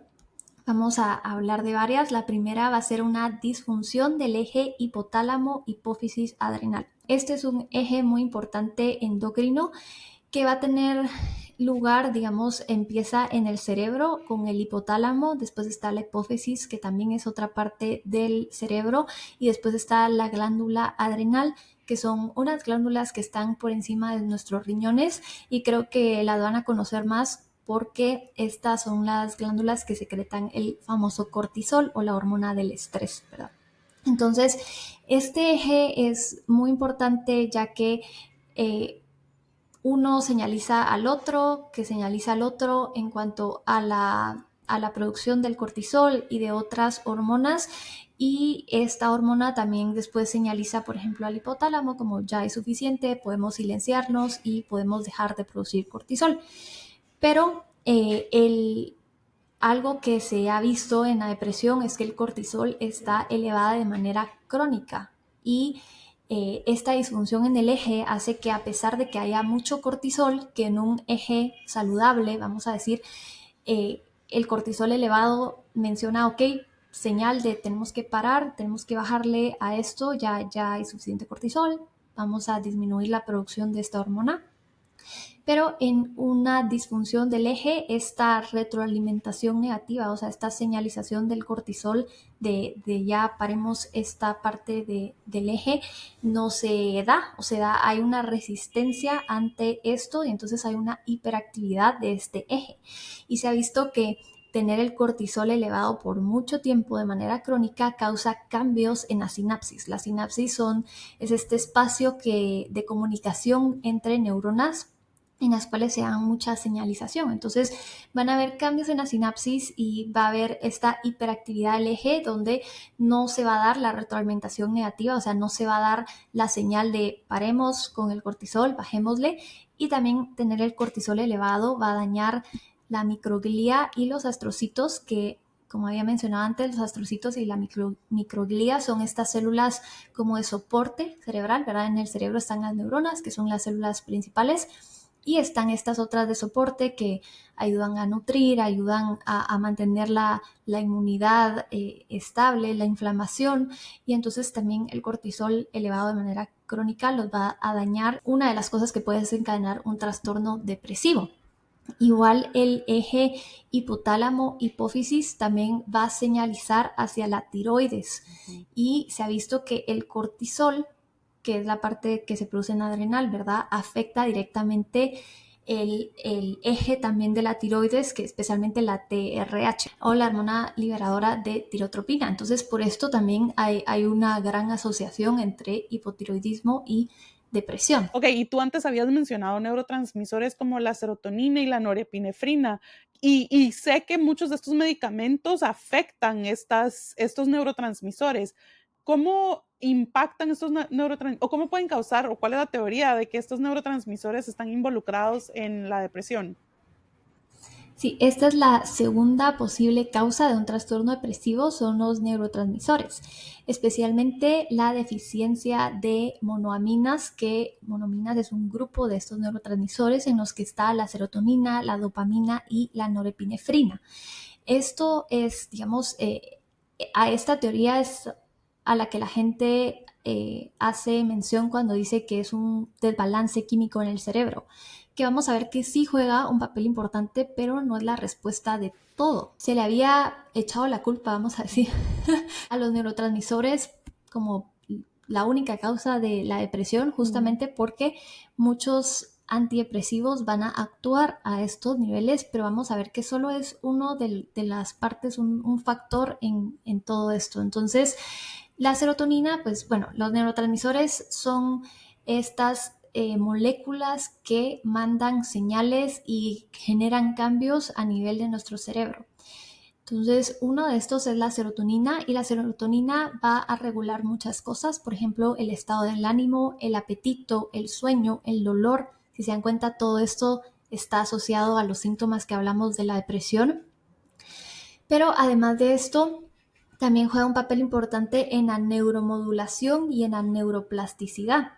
vamos a hablar de varias. La primera va a ser una disfunción del eje hipotálamo-hipófisis adrenal. Este es un eje muy importante endocrino que va a tener lugar, digamos, empieza en el cerebro con el hipotálamo, después está la hipófisis, que también es otra parte del cerebro, y después está la glándula adrenal, que son unas glándulas que están por encima de nuestros riñones, y creo que las van a conocer más porque estas son las glándulas que secretan el famoso cortisol o la hormona del estrés, ¿verdad? Entonces, este eje es muy importante ya que uno señaliza al otro, que señaliza al otro en cuanto a la producción del cortisol y de otras hormonas, y esta hormona también después señaliza, por ejemplo, al hipotálamo como ya es suficiente, podemos silenciarnos y podemos dejar de producir cortisol. Pero algo que se ha visto en la depresión es que el cortisol está elevada de manera crónica, y esta disfunción en el eje hace que, a pesar de que haya mucho cortisol, que en un eje saludable, vamos a decir, el cortisol elevado menciona, ok, señal de tenemos que parar, tenemos que bajarle a esto, ya hay suficiente cortisol, vamos a disminuir la producción de esta hormona. Pero en una disfunción del eje, esta retroalimentación negativa, o sea, esta señalización del cortisol de ya paremos esta parte del eje, no se da, o sea, hay una resistencia ante esto y entonces hay una hiperactividad de este eje. Y se ha visto que tener el cortisol elevado por mucho tiempo de manera crónica causa cambios en la sinapsis. Las sinapsis es este espacio de comunicación entre neuronas en las cuales se da mucha señalización. Entonces van a haber cambios en la sinapsis y va a haber esta hiperactividad del eje donde no se va a dar la retroalimentación negativa, o sea, no se va a dar la señal de paremos con el cortisol, bajémosle, y también tener el cortisol elevado va a dañar la microglía y los astrocitos, que como había mencionado antes, los astrocitos y la microglía son estas células como de soporte cerebral, ¿verdad? En el cerebro están las neuronas, que son las células principales, y están estas otras de soporte que ayudan a nutrir, ayudan a mantener la inmunidad estable, la inflamación, y entonces también el cortisol elevado de manera crónica los va a dañar, una de las cosas que puede desencadenar un trastorno depresivo. Igual el eje hipotálamo-hipófisis también va a señalizar hacia la tiroides, y se ha visto que el cortisol, que es la parte que se produce en adrenal, ¿verdad?, afecta directamente el eje también de la tiroides, que especialmente la TRH o la hormona liberadora de tirotropina. Entonces, por esto también hay una gran asociación entre hipotiroidismo y depresión. Ok, y tú antes habías mencionado neurotransmisores como la serotonina y la norepinefrina, y sé que muchos de estos medicamentos afectan estos neurotransmisores. ¿Cómo impactan estos neurotransmisores, o cómo pueden causar, o cuál es la teoría de que estos neurotransmisores están involucrados en la depresión? Sí, esta es la segunda posible causa de un trastorno depresivo, son los neurotransmisores, especialmente la deficiencia de monoaminas, que monoaminas es un grupo de estos neurotransmisores en los que está la serotonina, la dopamina y la norepinefrina. Esto es, digamos, a esta teoría es a la que la gente hace mención cuando dice que es un desbalance químico en el cerebro, que vamos a ver que sí juega un papel importante, pero no es la respuesta de todo. Se le había echado la culpa, vamos a decir, a los neurotransmisores como la única causa de la depresión, justamente porque muchos antidepresivos van a actuar a estos niveles, pero vamos a ver que solo es uno de las partes, un factor en todo esto. Entonces, la serotonina, pues bueno, los neurotransmisores son estas moléculas que mandan señales y generan cambios a nivel de nuestro cerebro. Entonces, uno de estos es la serotonina, y la serotonina va a regular muchas cosas, por ejemplo, el estado del ánimo, el apetito, el sueño, el dolor. Si se dan cuenta, todo esto está asociado a los síntomas que hablamos de la depresión. Pero además de esto, también juega un papel importante en la neuromodulación y en la neuroplasticidad.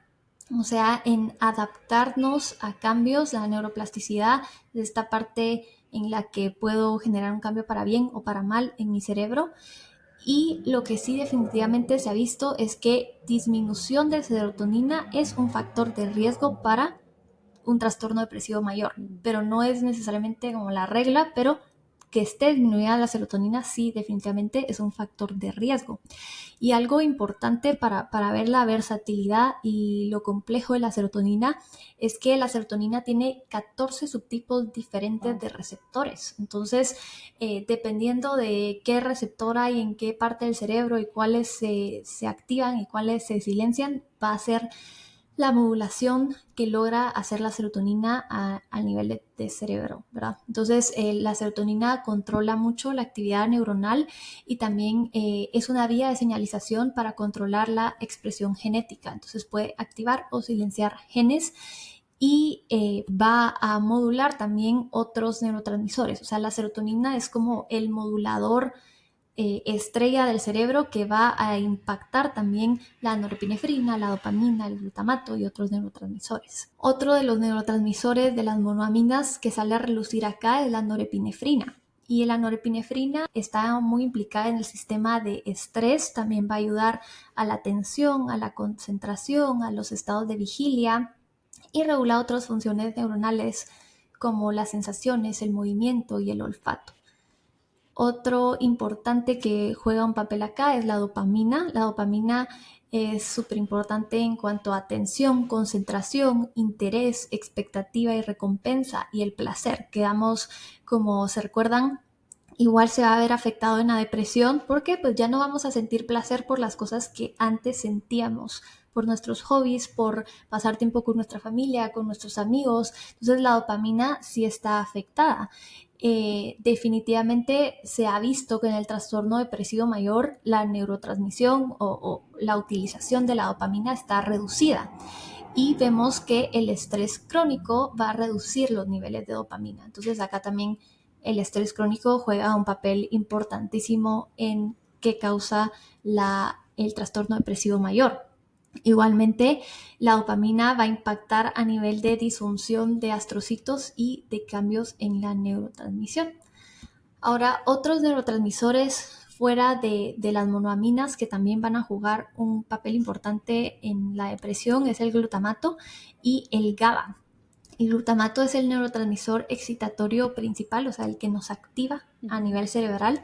o sea, en adaptarnos a cambios, la neuroplasticidad, de esta parte en la que puedo generar un cambio para bien o para mal en mi cerebro. Y lo que sí definitivamente se ha visto es que disminución de serotonina es un factor de riesgo para un trastorno depresivo mayor, pero no es necesariamente como la regla, pero que esté disminuida la serotonina sí definitivamente es un factor de riesgo. Y algo importante para ver la versatilidad y lo complejo de la serotonina es que la serotonina tiene 14 subtipos diferentes de receptores. Entonces, dependiendo de qué receptor hay en qué parte del cerebro y cuáles se activan y cuáles se silencian, va a ser la modulación que logra hacer la serotonina al nivel de cerebro, ¿verdad? Entonces, la serotonina controla mucho la actividad neuronal y también es una vía de señalización para controlar la expresión genética. Entonces, puede activar o silenciar genes y va a modular también otros neurotransmisores. O sea, la serotonina es como el modulador estrella del cerebro que va a impactar también la norepinefrina, la dopamina, el glutamato y otros neurotransmisores. Otro de los neurotransmisores de las monoaminas que sale a relucir acá es la norepinefrina. Y la norepinefrina está muy implicada en el sistema de estrés, también va a ayudar a la atención, a la concentración, a los estados de vigilia y regula otras funciones neuronales como las sensaciones, el movimiento y el olfato. Otro importante que juega un papel acá es la dopamina. La dopamina es súper importante en cuanto a atención, concentración, interés, expectativa y recompensa y el placer. Quedamos, como se recuerdan, igual se va a ver afectado en la depresión porque pues ya no vamos a sentir placer por las cosas que antes sentíamos, por nuestros hobbies, por pasar tiempo con nuestra familia, con nuestros amigos. Entonces la dopamina sí está afectada. Definitivamente se ha visto que en el trastorno depresivo mayor la neurotransmisión o la utilización de la dopamina está reducida y vemos que el estrés crónico va a reducir los niveles de dopamina. Entonces acá también el estrés crónico juega un papel importantísimo en qué causa el trastorno depresivo mayor. Igualmente, la dopamina va a impactar a nivel de disfunción de astrocitos y de cambios en la neurotransmisión. Ahora, otros neurotransmisores fuera de las monoaminas que también van a jugar un papel importante en la depresión es el glutamato y el GABA. El glutamato es el neurotransmisor excitatorio principal, o sea, el que nos activa a nivel cerebral,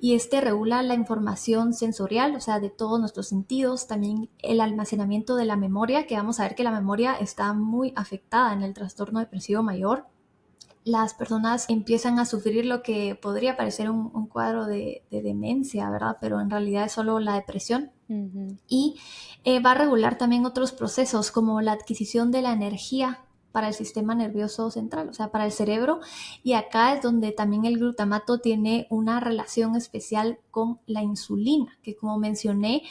y este regula la información sensorial, o sea, de todos nuestros sentidos, también el almacenamiento de la memoria, que vamos a ver que la memoria está muy afectada en el trastorno depresivo mayor. Las personas empiezan a sufrir lo que podría parecer un cuadro de demencia, ¿verdad? Pero en realidad es solo la depresión. Y va a regular también otros procesos como la adquisición de la energía para el sistema nervioso central, o sea, para el cerebro. Y acá es donde también el glutamato tiene una relación especial con la insulina, que como mencioné,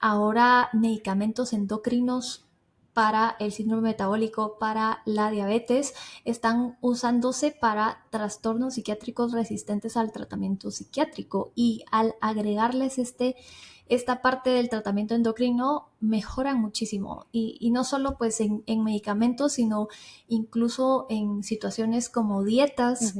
ahora medicamentos endocrinos para el síndrome metabólico, para la diabetes, están usándose para trastornos psiquiátricos resistentes al tratamiento psiquiátrico y al agregarles esta parte del tratamiento endocrino mejoran muchísimo y no solo pues en medicamentos, sino incluso en situaciones como dietas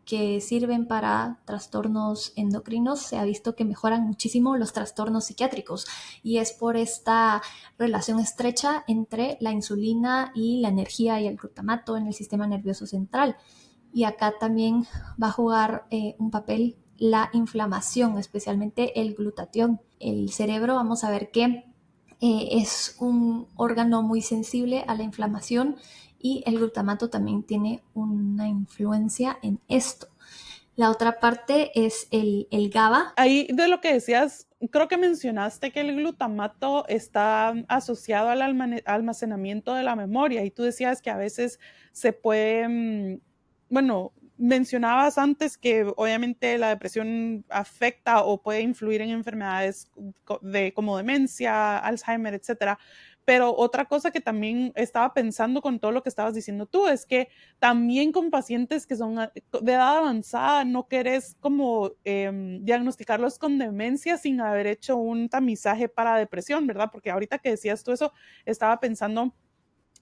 que sirven para trastornos endocrinos. Se ha visto que mejoran muchísimo los trastornos psiquiátricos y es por esta relación estrecha entre la insulina y la energía y el glutamato en el sistema nervioso central. Y acá también va a jugar un papel la inflamación, especialmente el glutatión. El cerebro, vamos a ver que es un órgano muy sensible a la inflamación y el glutamato también tiene una influencia en esto. La otra parte es el GABA. Ahí de lo que decías, creo que mencionaste que el glutamato está asociado al almacenamiento de la memoria y tú decías que a veces se puede, bueno, mencionabas antes que obviamente la depresión afecta o puede influir en enfermedades como demencia, Alzheimer, etcétera. Pero otra cosa que también estaba pensando con todo lo que estabas diciendo tú es que también con pacientes que son de edad avanzada no querés como diagnosticarlos con demencia sin haber hecho un tamizaje para depresión, ¿verdad? Porque ahorita que decías tú eso, estaba pensando,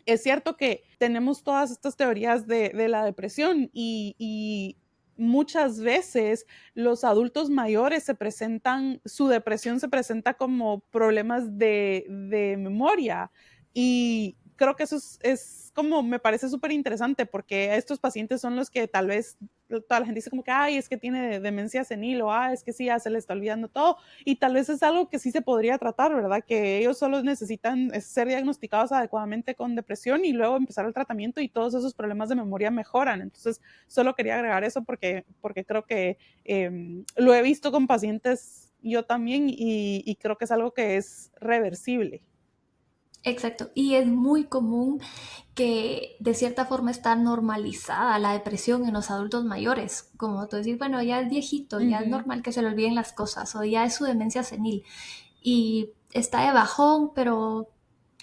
es cierto que tenemos todas estas teorías de la depresión y muchas veces los adultos mayores su depresión se presenta como problemas de memoria y creo que eso es como, me parece súper interesante porque estos pacientes son los que tal vez toda la gente dice como que, ay, es que tiene demencia senil o, es que sí, ya se le está olvidando todo y tal vez es algo que sí se podría tratar, ¿verdad? Que ellos solo necesitan ser diagnosticados adecuadamente con depresión y luego empezar el tratamiento y todos esos problemas de memoria mejoran. Entonces, solo quería agregar eso porque creo que lo he visto con pacientes yo también y creo que es algo que es reversible. Exacto, y es muy común que de cierta forma está normalizada la depresión en los adultos mayores, como tú decís, bueno, ya es viejito, ya es Ujú. normal que se le olviden las cosas, o ya es su demencia senil, y está de bajón, pero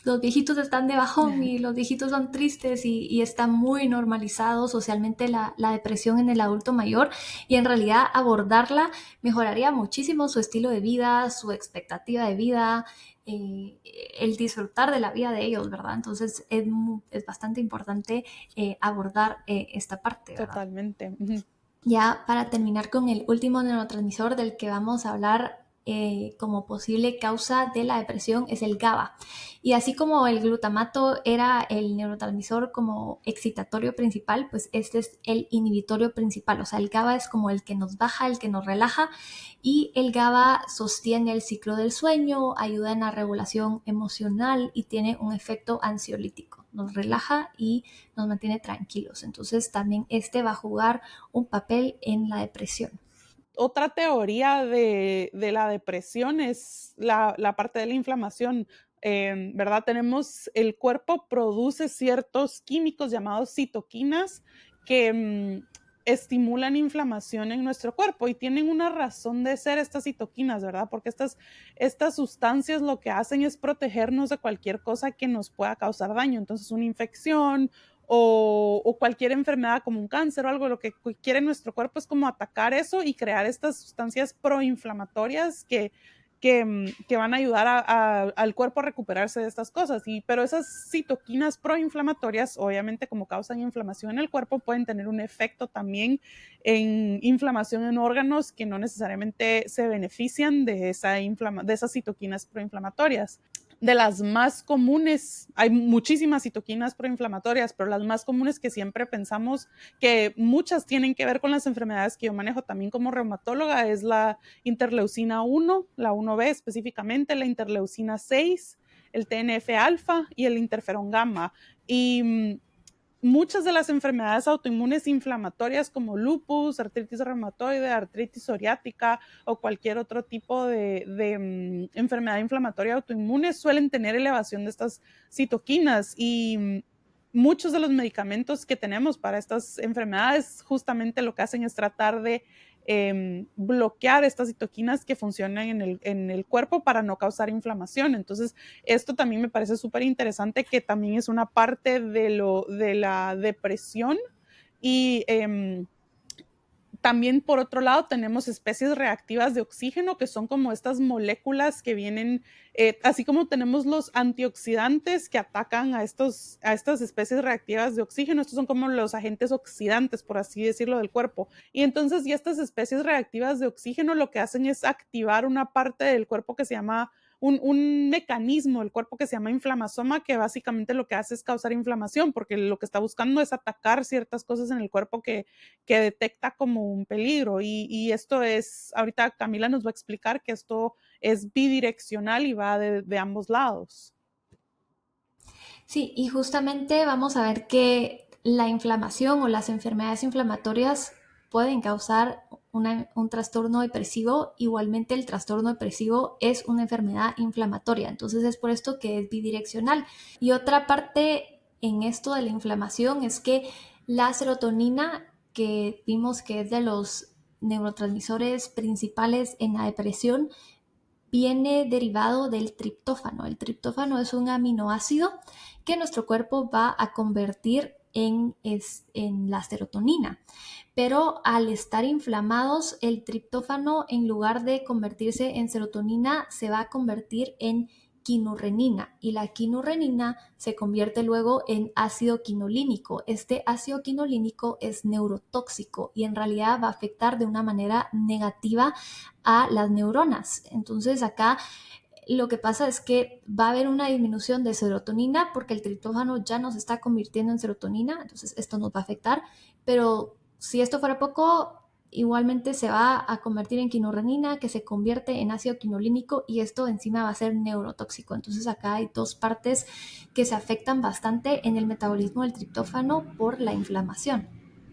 los viejitos están de bajón y los viejitos son tristes y está muy normalizado socialmente la depresión en el adulto mayor y en realidad abordarla mejoraría muchísimo su estilo de vida, su expectativa de vida, eh, el disfrutar de la vida de ellos, ¿verdad? Entonces es bastante importante abordar esta parte, ¿verdad? Totalmente. Ujú. Ya para terminar con el último neurotransmisor del que vamos a hablar como posible causa de la depresión es el GABA. Y así como el glutamato era el neurotransmisor como excitatorio principal, pues este es el inhibitorio principal. O sea, el GABA es como el que nos baja, el que nos relaja, y el GABA sostiene el ciclo del sueño, ayuda en la regulación emocional y tiene un efecto ansiolítico. Nos relaja y nos mantiene tranquilos. Entonces también este va a jugar un papel en la depresión. Otra teoría de la depresión es la parte de la inflamación. ¿Verdad? Tenemos, el cuerpo produce ciertos químicos llamados citoquinas que estimulan inflamación en nuestro cuerpo y tienen una razón de ser estas citoquinas, ¿verdad? Porque estas sustancias lo que hacen es protegernos de cualquier cosa que nos pueda causar daño. Entonces, una infección o cualquier enfermedad como un cáncer o algo, lo que quiere nuestro cuerpo es como atacar eso y crear estas sustancias proinflamatorias que van a ayudar al cuerpo a recuperarse de estas cosas. Pero esas citoquinas proinflamatorias, obviamente como causan inflamación en el cuerpo, pueden tener un efecto también en inflamación en órganos que no necesariamente se benefician de esas citoquinas proinflamatorias. De las más comunes, hay muchísimas citoquinas proinflamatorias, pero las más comunes que siempre pensamos que muchas tienen que ver con las enfermedades que yo manejo también como reumatóloga es la interleucina 1, la 1B específicamente, la interleucina 6, el TNF-alfa y el interferón gamma. Y muchas de las enfermedades autoinmunes inflamatorias como lupus, artritis reumatoide, artritis psoriática o cualquier otro tipo de enfermedad inflamatoria autoinmune suelen tener elevación de estas citoquinas y muchos de los medicamentos que tenemos para estas enfermedades justamente lo que hacen es tratar de bloquear estas citoquinas que funcionan en el cuerpo para no causar inflamación. Entonces, esto también me parece súper interesante, que también es una parte de la depresión y también por otro lado tenemos especies reactivas de oxígeno que son como estas moléculas que vienen, así como tenemos los antioxidantes que atacan a estas especies reactivas de oxígeno, estos son como los agentes oxidantes, por así decirlo, del cuerpo. Y entonces, y estas especies reactivas de oxígeno lo que hacen es activar una parte del cuerpo que se llama un mecanismo del cuerpo que se llama inflamasoma, que básicamente lo que hace es causar inflamación, porque lo que está buscando es atacar ciertas cosas en el cuerpo que detecta como un peligro. Y esto es, ahorita Camila nos va a explicar que esto es bidireccional y va de ambos lados. Sí, y justamente vamos a ver que la inflamación o las enfermedades inflamatorias pueden causar un trastorno depresivo. Igualmente el trastorno depresivo es una enfermedad inflamatoria, entonces es por esto que es bidireccional. Y otra parte en esto de la inflamación es que la serotonina que vimos que es de los neurotransmisores principales en la depresión, viene derivado del triptófano. El triptófano es un aminoácido que nuestro cuerpo va a convertir en la serotonina. Pero al estar inflamados, el triptófano, en lugar de convertirse en serotonina, se va a convertir en quinurrenina, y la quinurrenina se convierte luego en ácido quinolínico. Este ácido quinolínico es neurotóxico y en realidad va a afectar de una manera negativa a las neuronas. Entonces acá lo que pasa es que va a haber una disminución de serotonina porque el triptófano ya no se está convirtiendo en serotonina, entonces esto nos va a afectar, pero si esto fuera poco, igualmente se va a convertir en quinurrenina, que se convierte en ácido quinolínico, y esto encima va a ser neurotóxico. Entonces acá hay dos partes que se afectan bastante en el metabolismo del triptófano por la inflamación.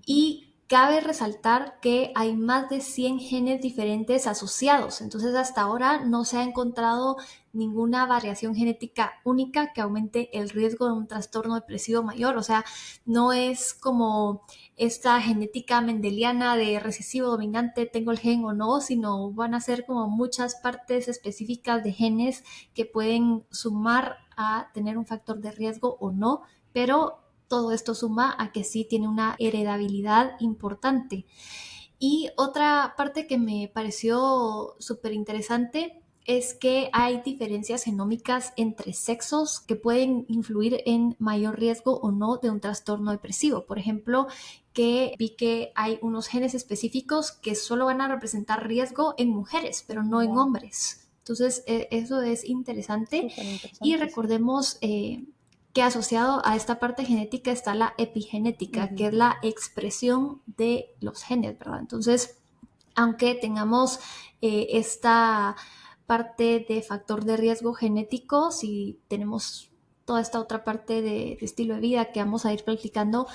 Y cabe resaltar que hay más de 100 genes diferentes asociados, entonces hasta ahora no se ha encontrado ninguna variación genética única que aumente el riesgo de un trastorno depresivo mayor. O sea, no es como esta genética mendeliana de recesivo dominante, tengo el gen o no, sino van a ser como muchas partes específicas de genes que pueden sumar a tener un factor de riesgo o no, pero todo esto suma a que sí tiene una heredabilidad importante. Y otra parte que me pareció súper interesante es que hay diferencias genómicas entre sexos que pueden influir en mayor riesgo o no de un trastorno depresivo. Por ejemplo, que vi que hay unos genes específicos que solo van a representar riesgo en mujeres, pero no en hombres. Entonces, eso es interesante. Súper Y interesante, sí. recordemos que asociado a esta parte genética está la epigenética, que es la expresión de los genes, ¿verdad? Entonces, aunque tengamos esta parte de factor de riesgo genético, si tenemos toda esta otra parte de estilo de vida que vamos a ir practicando,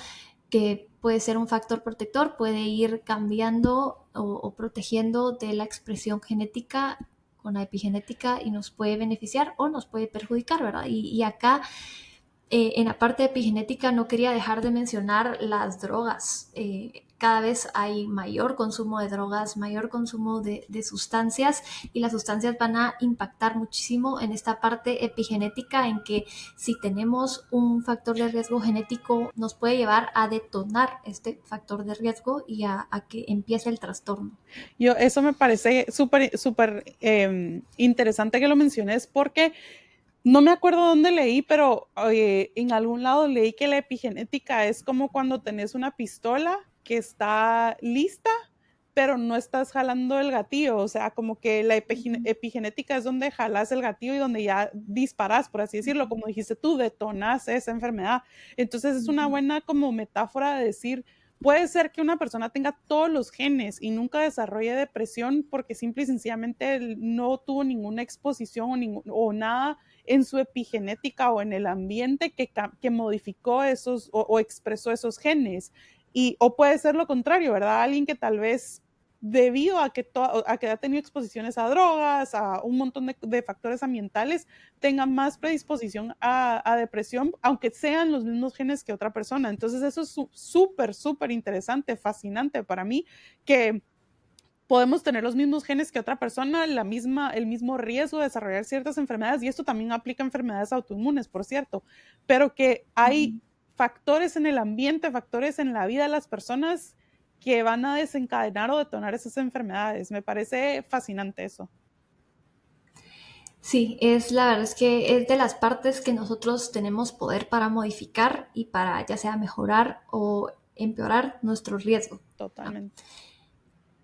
que puede ser un factor protector, puede ir cambiando o protegiendo de la expresión genética con la epigenética, y nos puede beneficiar o nos puede perjudicar, ¿verdad? Y acá en la parte epigenética no quería dejar de mencionar las drogas. Cada vez hay mayor consumo de drogas, mayor consumo de sustancias, y las sustancias van a impactar muchísimo en esta parte epigenética, en que si tenemos un factor de riesgo genético nos puede llevar a detonar este factor de riesgo y a que empiece el trastorno. Eso me parece súper interesante que lo menciones porque no me acuerdo dónde leí, pero en algún lado leí que la epigenética es como cuando tenés una pistola que está lista, pero no estás jalando el gatillo. O sea, como que la epigenética es donde jalas el gatillo y donde ya disparas, por así decirlo. Como dijiste tú, detonas esa enfermedad. Entonces es una buena como metáfora de decir, puede ser que una persona tenga todos los genes y nunca desarrolle depresión porque simple y sencillamente no tuvo ninguna exposición o nada en su epigenética o en el ambiente que modificó esos o expresó esos genes. O puede ser lo contrario, ¿verdad? Alguien que tal vez debido a que ha tenido exposiciones a drogas, a un montón de factores ambientales, tenga más predisposición a depresión, aunque sean los mismos genes que otra persona. Entonces eso es súper interesante, fascinante para mí, que podemos tener los mismos genes que otra persona, el mismo riesgo de desarrollar ciertas enfermedades, y esto también aplica a enfermedades autoinmunes, por cierto, pero que hay factores en el ambiente, factores en la vida de las personas que van a desencadenar o detonar esas enfermedades. Me parece fascinante eso. Sí, la verdad es que es de las partes que nosotros tenemos poder para modificar y para ya sea mejorar o empeorar nuestro riesgo. Totalmente.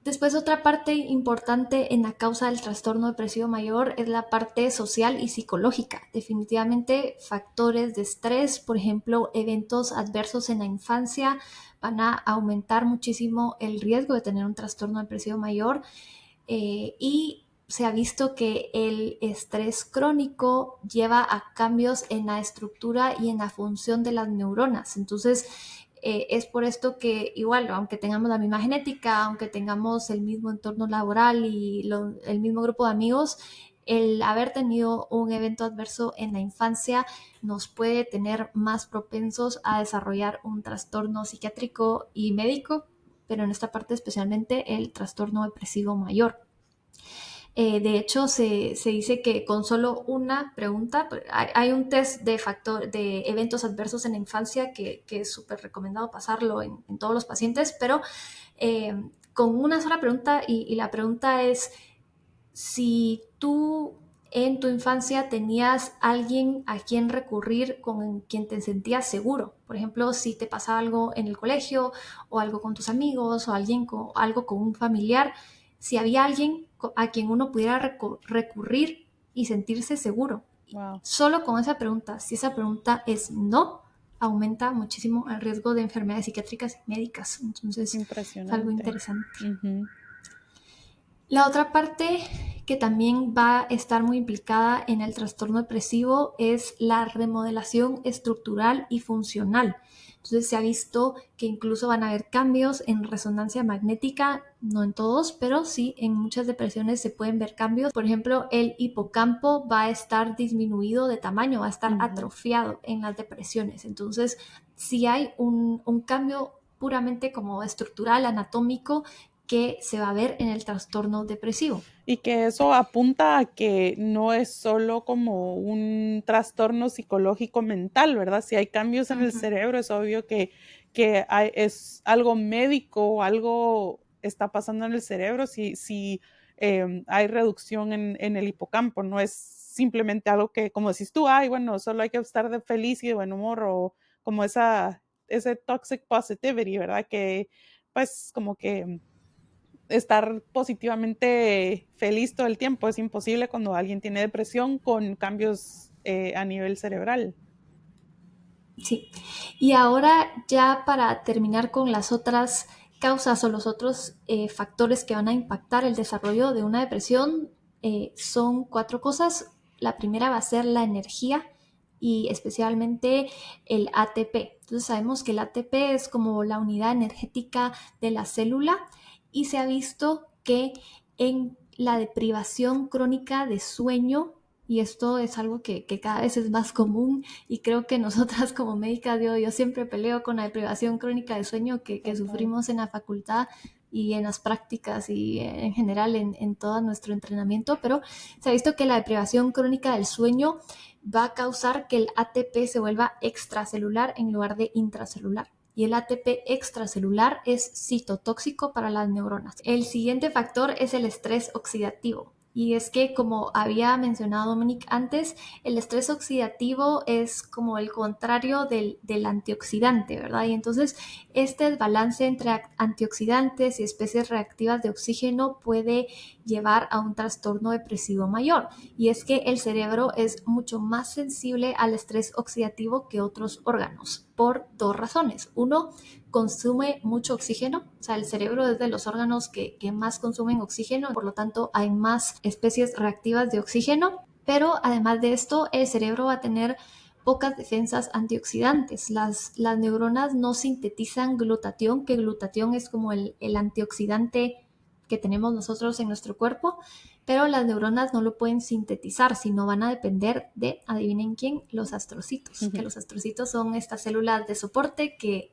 Después, otra parte importante en la causa del trastorno depresivo mayor es la parte social y psicológica. Definitivamente factores de estrés, por ejemplo, eventos adversos en la infancia, van a aumentar muchísimo el riesgo de tener un trastorno depresivo mayor. Y se ha visto que el estrés crónico lleva a cambios en la estructura y en la función de las neuronas. Entonces, es por esto que igual, aunque tengamos la misma genética, aunque tengamos el mismo entorno laboral y el mismo grupo de amigos, el haber tenido un evento adverso en la infancia nos puede tener más propensos a desarrollar un trastorno psiquiátrico y médico pero en esta parte especialmente el trastorno depresivo mayor. De hecho, se dice que con solo una pregunta, hay un test de eventos adversos en la infancia que es súper recomendado pasarlo en todos los pacientes, pero con una sola pregunta, y la pregunta es si tú en tu infancia tenías alguien a quien recurrir, con quien te sentías seguro. Por ejemplo, si te pasa algo en el colegio o algo con tus amigos o algo con un familiar, si había alguien a quien uno pudiera recurrir y sentirse seguro. Wow, Solo con esa pregunta, si esa pregunta es no, aumenta muchísimo el riesgo de enfermedades psiquiátricas y médicas. Entonces, es algo impresionante. interesante. Ujú. La otra parte que también va a estar muy implicada en el trastorno depresivo es la remodelación estructural y funcional. Entonces se ha visto que incluso van a haber cambios en resonancia magnética, no en todos, pero sí en muchas depresiones se pueden ver cambios. Por ejemplo, el hipocampo va a estar disminuido de tamaño, va a estar Ujú. atrofiado en las depresiones. Entonces, si hay un cambio puramente como estructural, anatómico, que se va a ver en el trastorno depresivo. Y que eso apunta a que no es solo como un trastorno psicológico mental, ¿verdad? Si hay cambios en el Ujú. cerebro, es obvio que es algo médico, algo está pasando en el cerebro, si hay reducción en el hipocampo, no es simplemente algo que, como decís tú, ay, bueno, solo hay que estar de feliz y de buen humor, o como ese toxic positivity, ¿verdad? Que pues como que estar positivamente feliz todo el tiempo. Es imposible cuando alguien tiene depresión con cambios a nivel cerebral. Sí. Y ahora ya para terminar con las otras causas o los otros factores que van a impactar el desarrollo de una depresión, son 4 cosas. La primera va a ser la energía y especialmente el ATP. Entonces sabemos que el ATP es como la unidad energética de la célula, y se ha visto que en la deprivación crónica de sueño, y esto es algo que cada vez es más común, y creo que nosotras como médicas, yo siempre peleo con la deprivación crónica de sueño que Total. sufrimos en la facultad y en las prácticas y en general en todo nuestro entrenamiento, pero se ha visto que la deprivación crónica del sueño va a causar que el ATP se vuelva extracelular en lugar de intracelular. Y el ATP extracelular es citotóxico para las neuronas. El siguiente factor es el estrés oxidativo. Y es que, como había mencionado Dominic antes, el estrés oxidativo es como el contrario del antioxidante, ¿verdad? Y entonces este desbalance entre antioxidantes y especies reactivas de oxígeno puede llevar a un trastorno depresivo mayor. Y es que el cerebro es mucho más sensible al estrés oxidativo que otros órganos, por 2 razones. Uno, consume mucho oxígeno, o sea, el cerebro es de los órganos que más consumen oxígeno, por lo tanto hay más especies reactivas de oxígeno, pero además de esto, el cerebro va a tener pocas defensas antioxidantes. Las neuronas no sintetizan glutatión, que glutatión es como el antioxidante que tenemos nosotros en nuestro cuerpo, pero las neuronas no lo pueden sintetizar, sino van a depender de, adivinen quién, los astrocitos, que los astrocitos son estas células de soporte que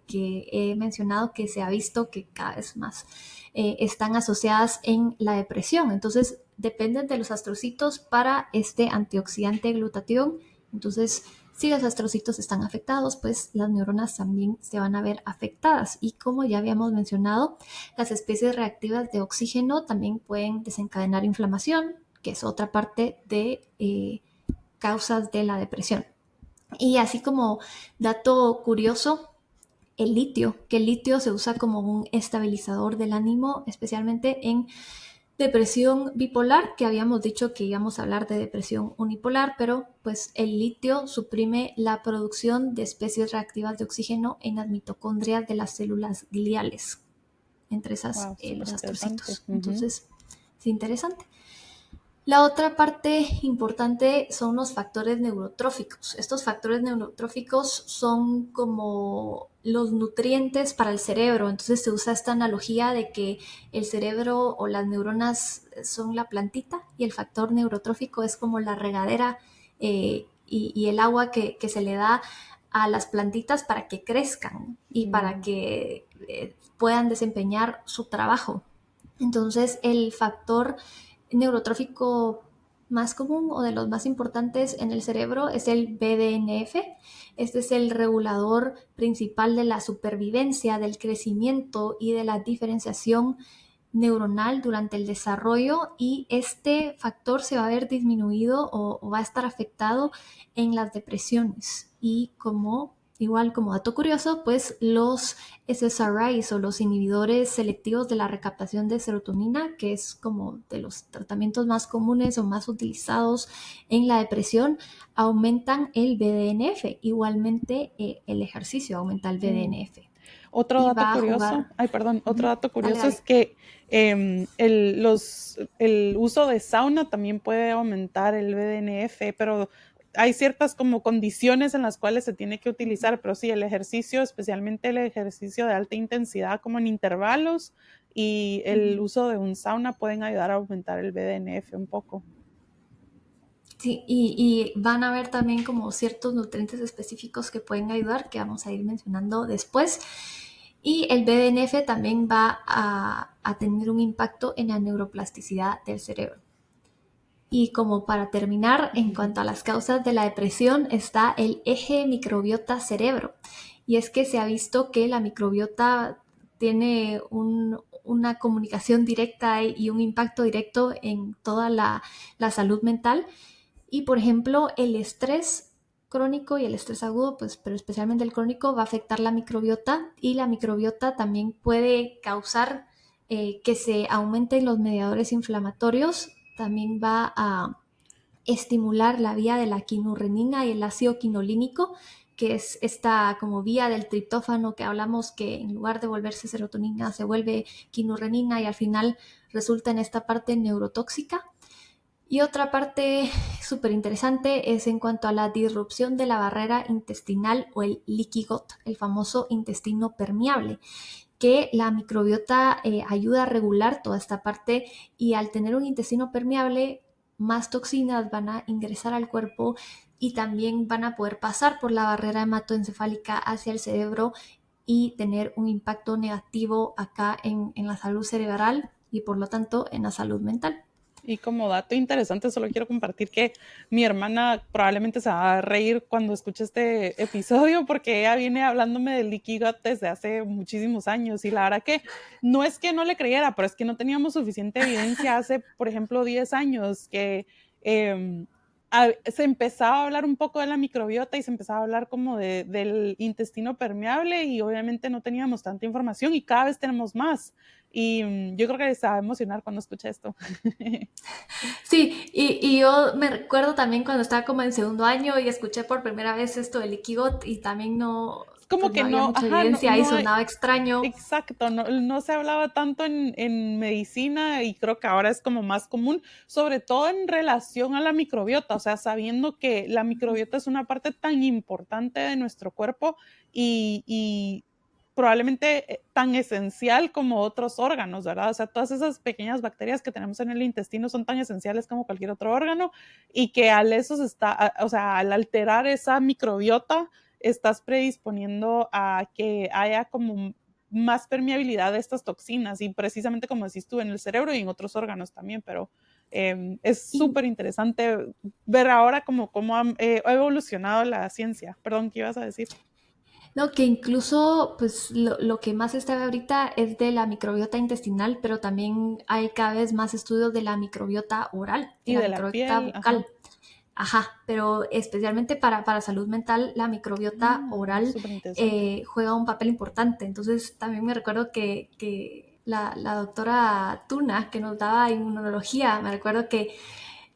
he mencionado, que se ha visto que cada vez más están asociadas en la depresión. Entonces, dependen de los astrocitos para este antioxidante glutatión. Entonces, si los astrocitos están afectados, pues las neuronas también se van a ver afectadas. Y como ya habíamos mencionado, las especies reactivas de oxígeno también pueden desencadenar inflamación, que es otra parte de causas de la depresión. Y así como dato curioso, que el litio se usa como un estabilizador del ánimo, especialmente en depresión bipolar, que habíamos dicho que íbamos a hablar de depresión unipolar, pero pues el litio suprime la producción de especies reactivas de oxígeno en las mitocondrias de las células gliales, entre esas Wow, súper los interesante. astrocitos. Entonces, es interesante. La otra parte importante son los factores neurotróficos. Estos factores neurotróficos son como los nutrientes para el cerebro. Entonces se usa esta analogía de que el cerebro o las neuronas son la plantita y el factor neurotrófico es como la regadera, y el agua que se le da a las plantitas para que crezcan y para que puedan desempeñar su trabajo. Entonces, el factor neurotrófico más común o de los más importantes en el cerebro es el BDNF. Este es el regulador principal de la supervivencia, del crecimiento y de la diferenciación neuronal durante el desarrollo, y este factor se va a ver disminuido o va a estar afectado en las depresiones. Y igual como dato curioso, pues los SSRIs o los inhibidores selectivos de la recaptación de serotonina, que es como de los tratamientos más comunes o más utilizados en la depresión, aumentan el BDNF. Igualmente el ejercicio aumenta el BDNF. Otro Y dato va a curioso, jugar... otro dato Dale, curioso dale. es que el uso de sauna también puede aumentar el BDNF, pero hay ciertas como condiciones en las cuales se tiene que utilizar, pero sí, el ejercicio, especialmente el ejercicio de alta intensidad como en intervalos y el uso de un sauna pueden ayudar a aumentar el BDNF un poco. Sí, y van a haber también como ciertos nutrientes específicos que pueden ayudar, que vamos a ir mencionando después. Y el BDNF también va a tener un impacto en la neuroplasticidad del cerebro. Y como para terminar, en cuanto a las causas de la depresión, está el eje microbiota-cerebro. Y es que se ha visto que la microbiota tiene una comunicación directa y un impacto directo en toda la salud mental. Y por ejemplo, el estrés crónico y el estrés agudo, pues, pero especialmente el crónico, va a afectar la microbiota, y la microbiota también puede causar que se aumenten los mediadores inflamatorios. También va a estimular la vía de la quinurrenina y el ácido quinolínico, que es esta como vía del triptófano que hablamos, que en lugar de volverse serotonina se vuelve quinurrenina y al final resulta en esta parte neurotóxica. Y otra parte súper interesante es en cuanto a la disrupción de la barrera intestinal o el leaky gut, el famoso intestino permeable, que la microbiota ayuda a regular toda esta parte, y al tener un intestino permeable, más toxinas van a ingresar al cuerpo y también van a poder pasar por la barrera hematoencefálica hacia el cerebro y tener un impacto negativo acá en la salud cerebral y por lo tanto en la salud mental. Y como dato interesante, solo quiero compartir que mi hermana probablemente se va a reír cuando escuche este episodio porque ella viene hablándome del leaky gut desde hace muchísimos años y la verdad que no es que no le creyera, pero es que no teníamos suficiente evidencia hace, por ejemplo, 10 años que se empezaba a hablar un poco de la microbiota y se empezaba a hablar como del intestino permeable y obviamente no teníamos tanta información y cada vez tenemos más. Y yo creo que se va a emocionar cuando escuche esto. Sí, y yo me recuerdo también cuando estaba como en segundo año y escuché por primera vez esto del Ikigot, y también no, Como pues no que había no, mucha ajá, no, evidencia y no hay, sonaba extraño. exacto, no se hablaba tanto en medicina y creo que ahora es como más común, sobre todo en relación a la microbiota, o sea, sabiendo que la microbiota es una parte tan importante de nuestro cuerpo y probablemente tan esencial como otros órganos, ¿verdad? O sea, todas esas pequeñas bacterias que tenemos en el intestino son tan esenciales como cualquier otro órgano y que al eso se está, o sea, al alterar esa microbiota, estás predisponiendo a que haya como más permeabilidad de estas toxinas y precisamente como decís tú en el cerebro y en otros órganos también, pero es Y, súper interesante ver ahora cómo ha evolucionado la ciencia. Perdón, ¿qué ibas a decir? no, que incluso pues lo que más se está ahorita es de la microbiota intestinal, pero también hay cada vez más estudios de la microbiota oral, de Y la de la microbiota piel, ajá. bucal. Ajá, pero especialmente para salud mental, la microbiota oral Súper interesante. juega un papel importante. Entonces, también me recuerdo que la doctora Tuna, que nos daba inmunología, me recuerdo que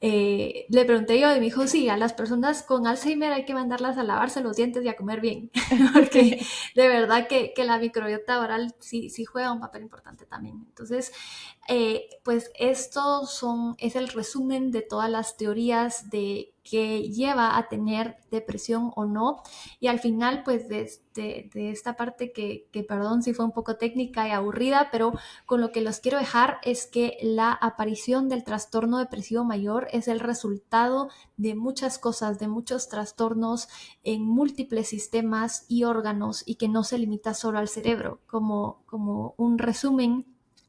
le pregunté yo y me dijo, sí, a las personas con Alzheimer hay que mandarlas a lavarse los dientes y a comer bien, porque de verdad que la microbiota oral sí juega un papel importante también. Entonces, pues es el resumen de todas las teorías de qué lleva a tener depresión o no. Y al final, pues de esta parte que perdón si fue un poco técnica y aburrida, pero con lo que los quiero dejar es que la aparición del trastorno depresivo mayor es el resultado de muchas cosas, de muchos trastornos en múltiples sistemas y órganos, y que no se limita solo al cerebro. Como un resumen,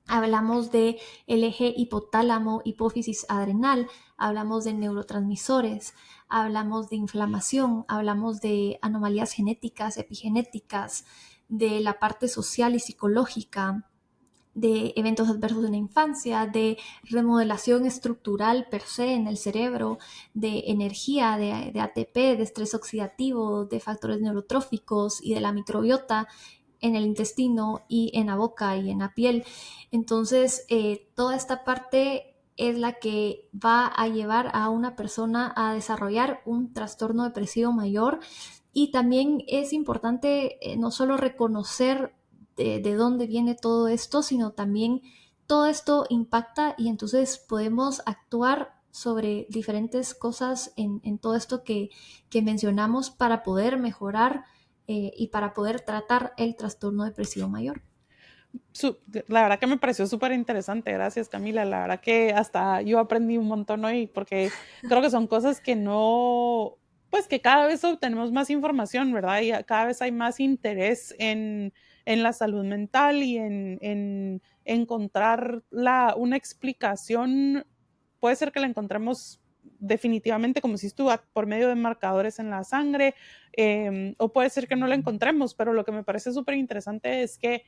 hablamos de el eje hipotálamo, hipófisis adrenal, hablamos de neurotransmisores, hablamos de inflamación, hablamos de anomalías genéticas, epigenéticas, de la parte social y psicológica, de eventos adversos en la infancia, de remodelación estructural per se en el cerebro, de energía, de ATP, de estrés oxidativo, de factores neurotróficos y de la microbiota en el intestino y en la boca y en la piel. Entonces, toda esta parte es la que va a llevar a una persona a desarrollar un trastorno depresivo mayor. Y también es importante no solo reconocer de dónde viene todo esto, sino también todo esto impacta, y entonces podemos actuar sobre diferentes cosas en todo esto que mencionamos para poder mejorar y para poder tratar el trastorno depresivo mayor. La verdad que me pareció súper interesante, gracias Camila, la verdad que hasta yo aprendí un montón hoy porque creo que son cosas que no, pues que cada vez obtenemos más información, ¿verdad? Y cada vez hay más interés en la salud mental y en encontrar una explicación. Puede ser que la encontremos definitivamente, como si tú, por medio de marcadores en la sangre, o puede ser que no la encontremos, pero lo que me parece súper interesante es que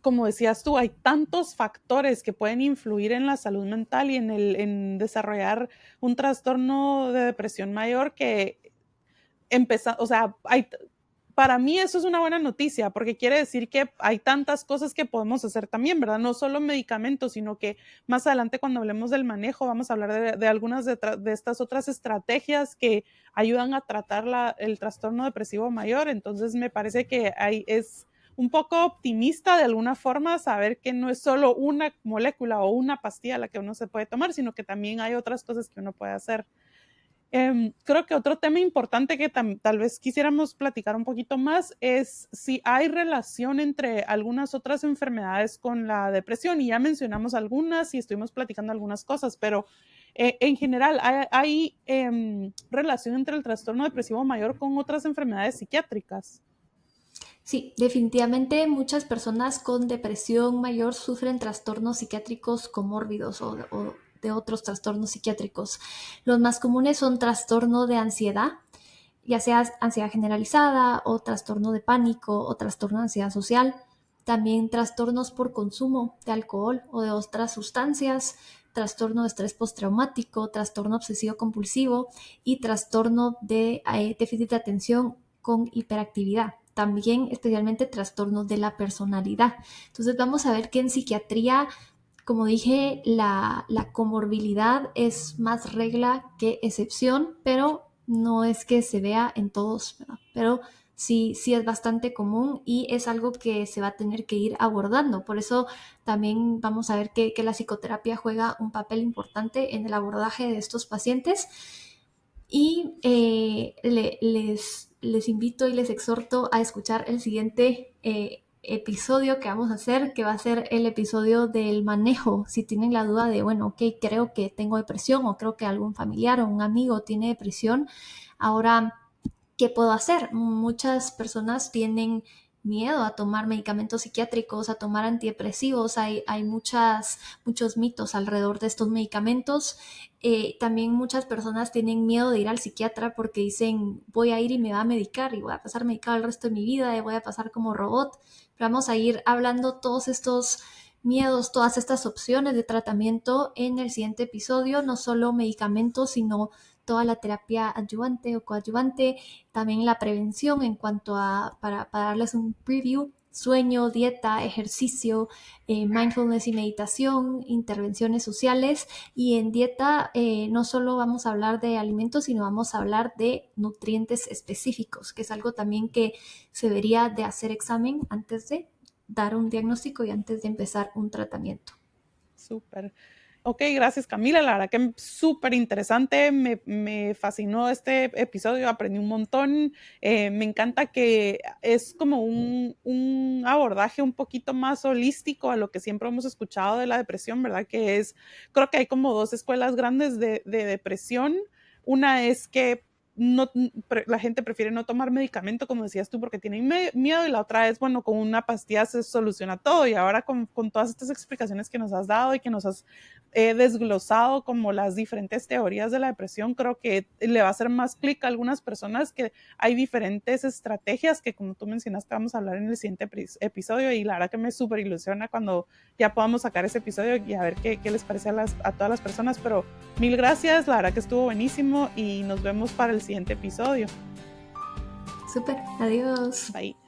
como decías tú, hay tantos factores que pueden influir en la salud mental y en desarrollar un trastorno de depresión mayor que o sea, para mí eso es una buena noticia porque quiere decir que hay tantas cosas que podemos hacer también, ¿verdad? No solo medicamentos, sino que más adelante cuando hablemos del manejo vamos a hablar de algunas de estas otras estrategias que ayudan a tratar el trastorno depresivo mayor. Entonces me parece que es un poco optimista de alguna forma saber que no es solo una molécula o una pastilla la que uno se puede tomar, sino que también hay otras cosas que uno puede hacer. Creo que otro tema importante que tal vez quisiéramos platicar un poquito más es si hay relación entre algunas otras enfermedades con la depresión, y ya mencionamos algunas y estuvimos platicando algunas cosas, pero en general hay relación entre el trastorno depresivo mayor con otras enfermedades psiquiátricas. Sí, definitivamente muchas personas con depresión mayor sufren trastornos psiquiátricos comórbidos o de otros trastornos psiquiátricos. Los más comunes son trastorno de ansiedad, ya sea ansiedad generalizada o trastorno de pánico o trastorno de ansiedad social. También trastornos por consumo de alcohol o de otras sustancias, trastorno de estrés postraumático, trastorno obsesivo compulsivo y trastorno de déficit de atención con hiperactividad. También especialmente trastornos de la personalidad. Entonces vamos a ver que en psiquiatría, como dije, la comorbilidad es más regla que excepción, pero no es que se vea en todos, ¿verdad? Pero sí es bastante común y es algo que se va a tener que ir abordando. Por eso también vamos a ver que la psicoterapia juega un papel importante en el abordaje de estos pacientes. Y les invito y les exhorto a escuchar el siguiente episodio que vamos a hacer, que va a ser el episodio del manejo. Si tienen la duda de, bueno, ok, creo que tengo depresión, o creo que algún familiar o un amigo tiene depresión, ahora, ¿qué puedo hacer? Muchas personas tienen miedo a tomar medicamentos psiquiátricos, a tomar antidepresivos. Hay muchos mitos alrededor de estos medicamentos. También muchas personas tienen miedo de ir al psiquiatra porque dicen, voy a ir y me va a medicar y voy a pasar medicado el resto de mi vida y voy a pasar como robot. Pero vamos a ir hablando todos estos miedos, todas estas opciones de tratamiento en el siguiente episodio. No solo medicamentos, sino toda la terapia adyuvante o coadyuvante, también la prevención en cuanto a, para darles un preview, sueño, dieta, ejercicio, mindfulness y meditación, intervenciones sociales. Y en dieta no solo vamos a hablar de alimentos, sino vamos a hablar de nutrientes específicos, que es algo también que se debería de hacer examen antes de dar un diagnóstico y antes de empezar un tratamiento. Súper. Ok, gracias Camila, la verdad que súper interesante, me fascinó este episodio, aprendí un montón, me encanta que es como un abordaje un poquito más holístico a lo que siempre hemos escuchado de la depresión, ¿verdad? Que es, creo que hay como dos escuelas grandes de depresión, una es que la gente prefiere no tomar medicamento, como decías tú, porque tienen miedo, y la otra es, bueno, con una pastilla se soluciona todo, y ahora con todas estas explicaciones que nos has dado y que nos has desglosado como las diferentes teorías de la depresión, creo que le va a hacer más clic a algunas personas, que hay diferentes estrategias que, como tú mencionaste, vamos a hablar en el siguiente episodio, y la verdad que me súper ilusiona cuando ya podamos sacar ese episodio y a ver qué les parece a todas las personas, pero mil gracias, la verdad que estuvo buenísimo y nos vemos para el siguiente episodio. Súper, adiós. Bye.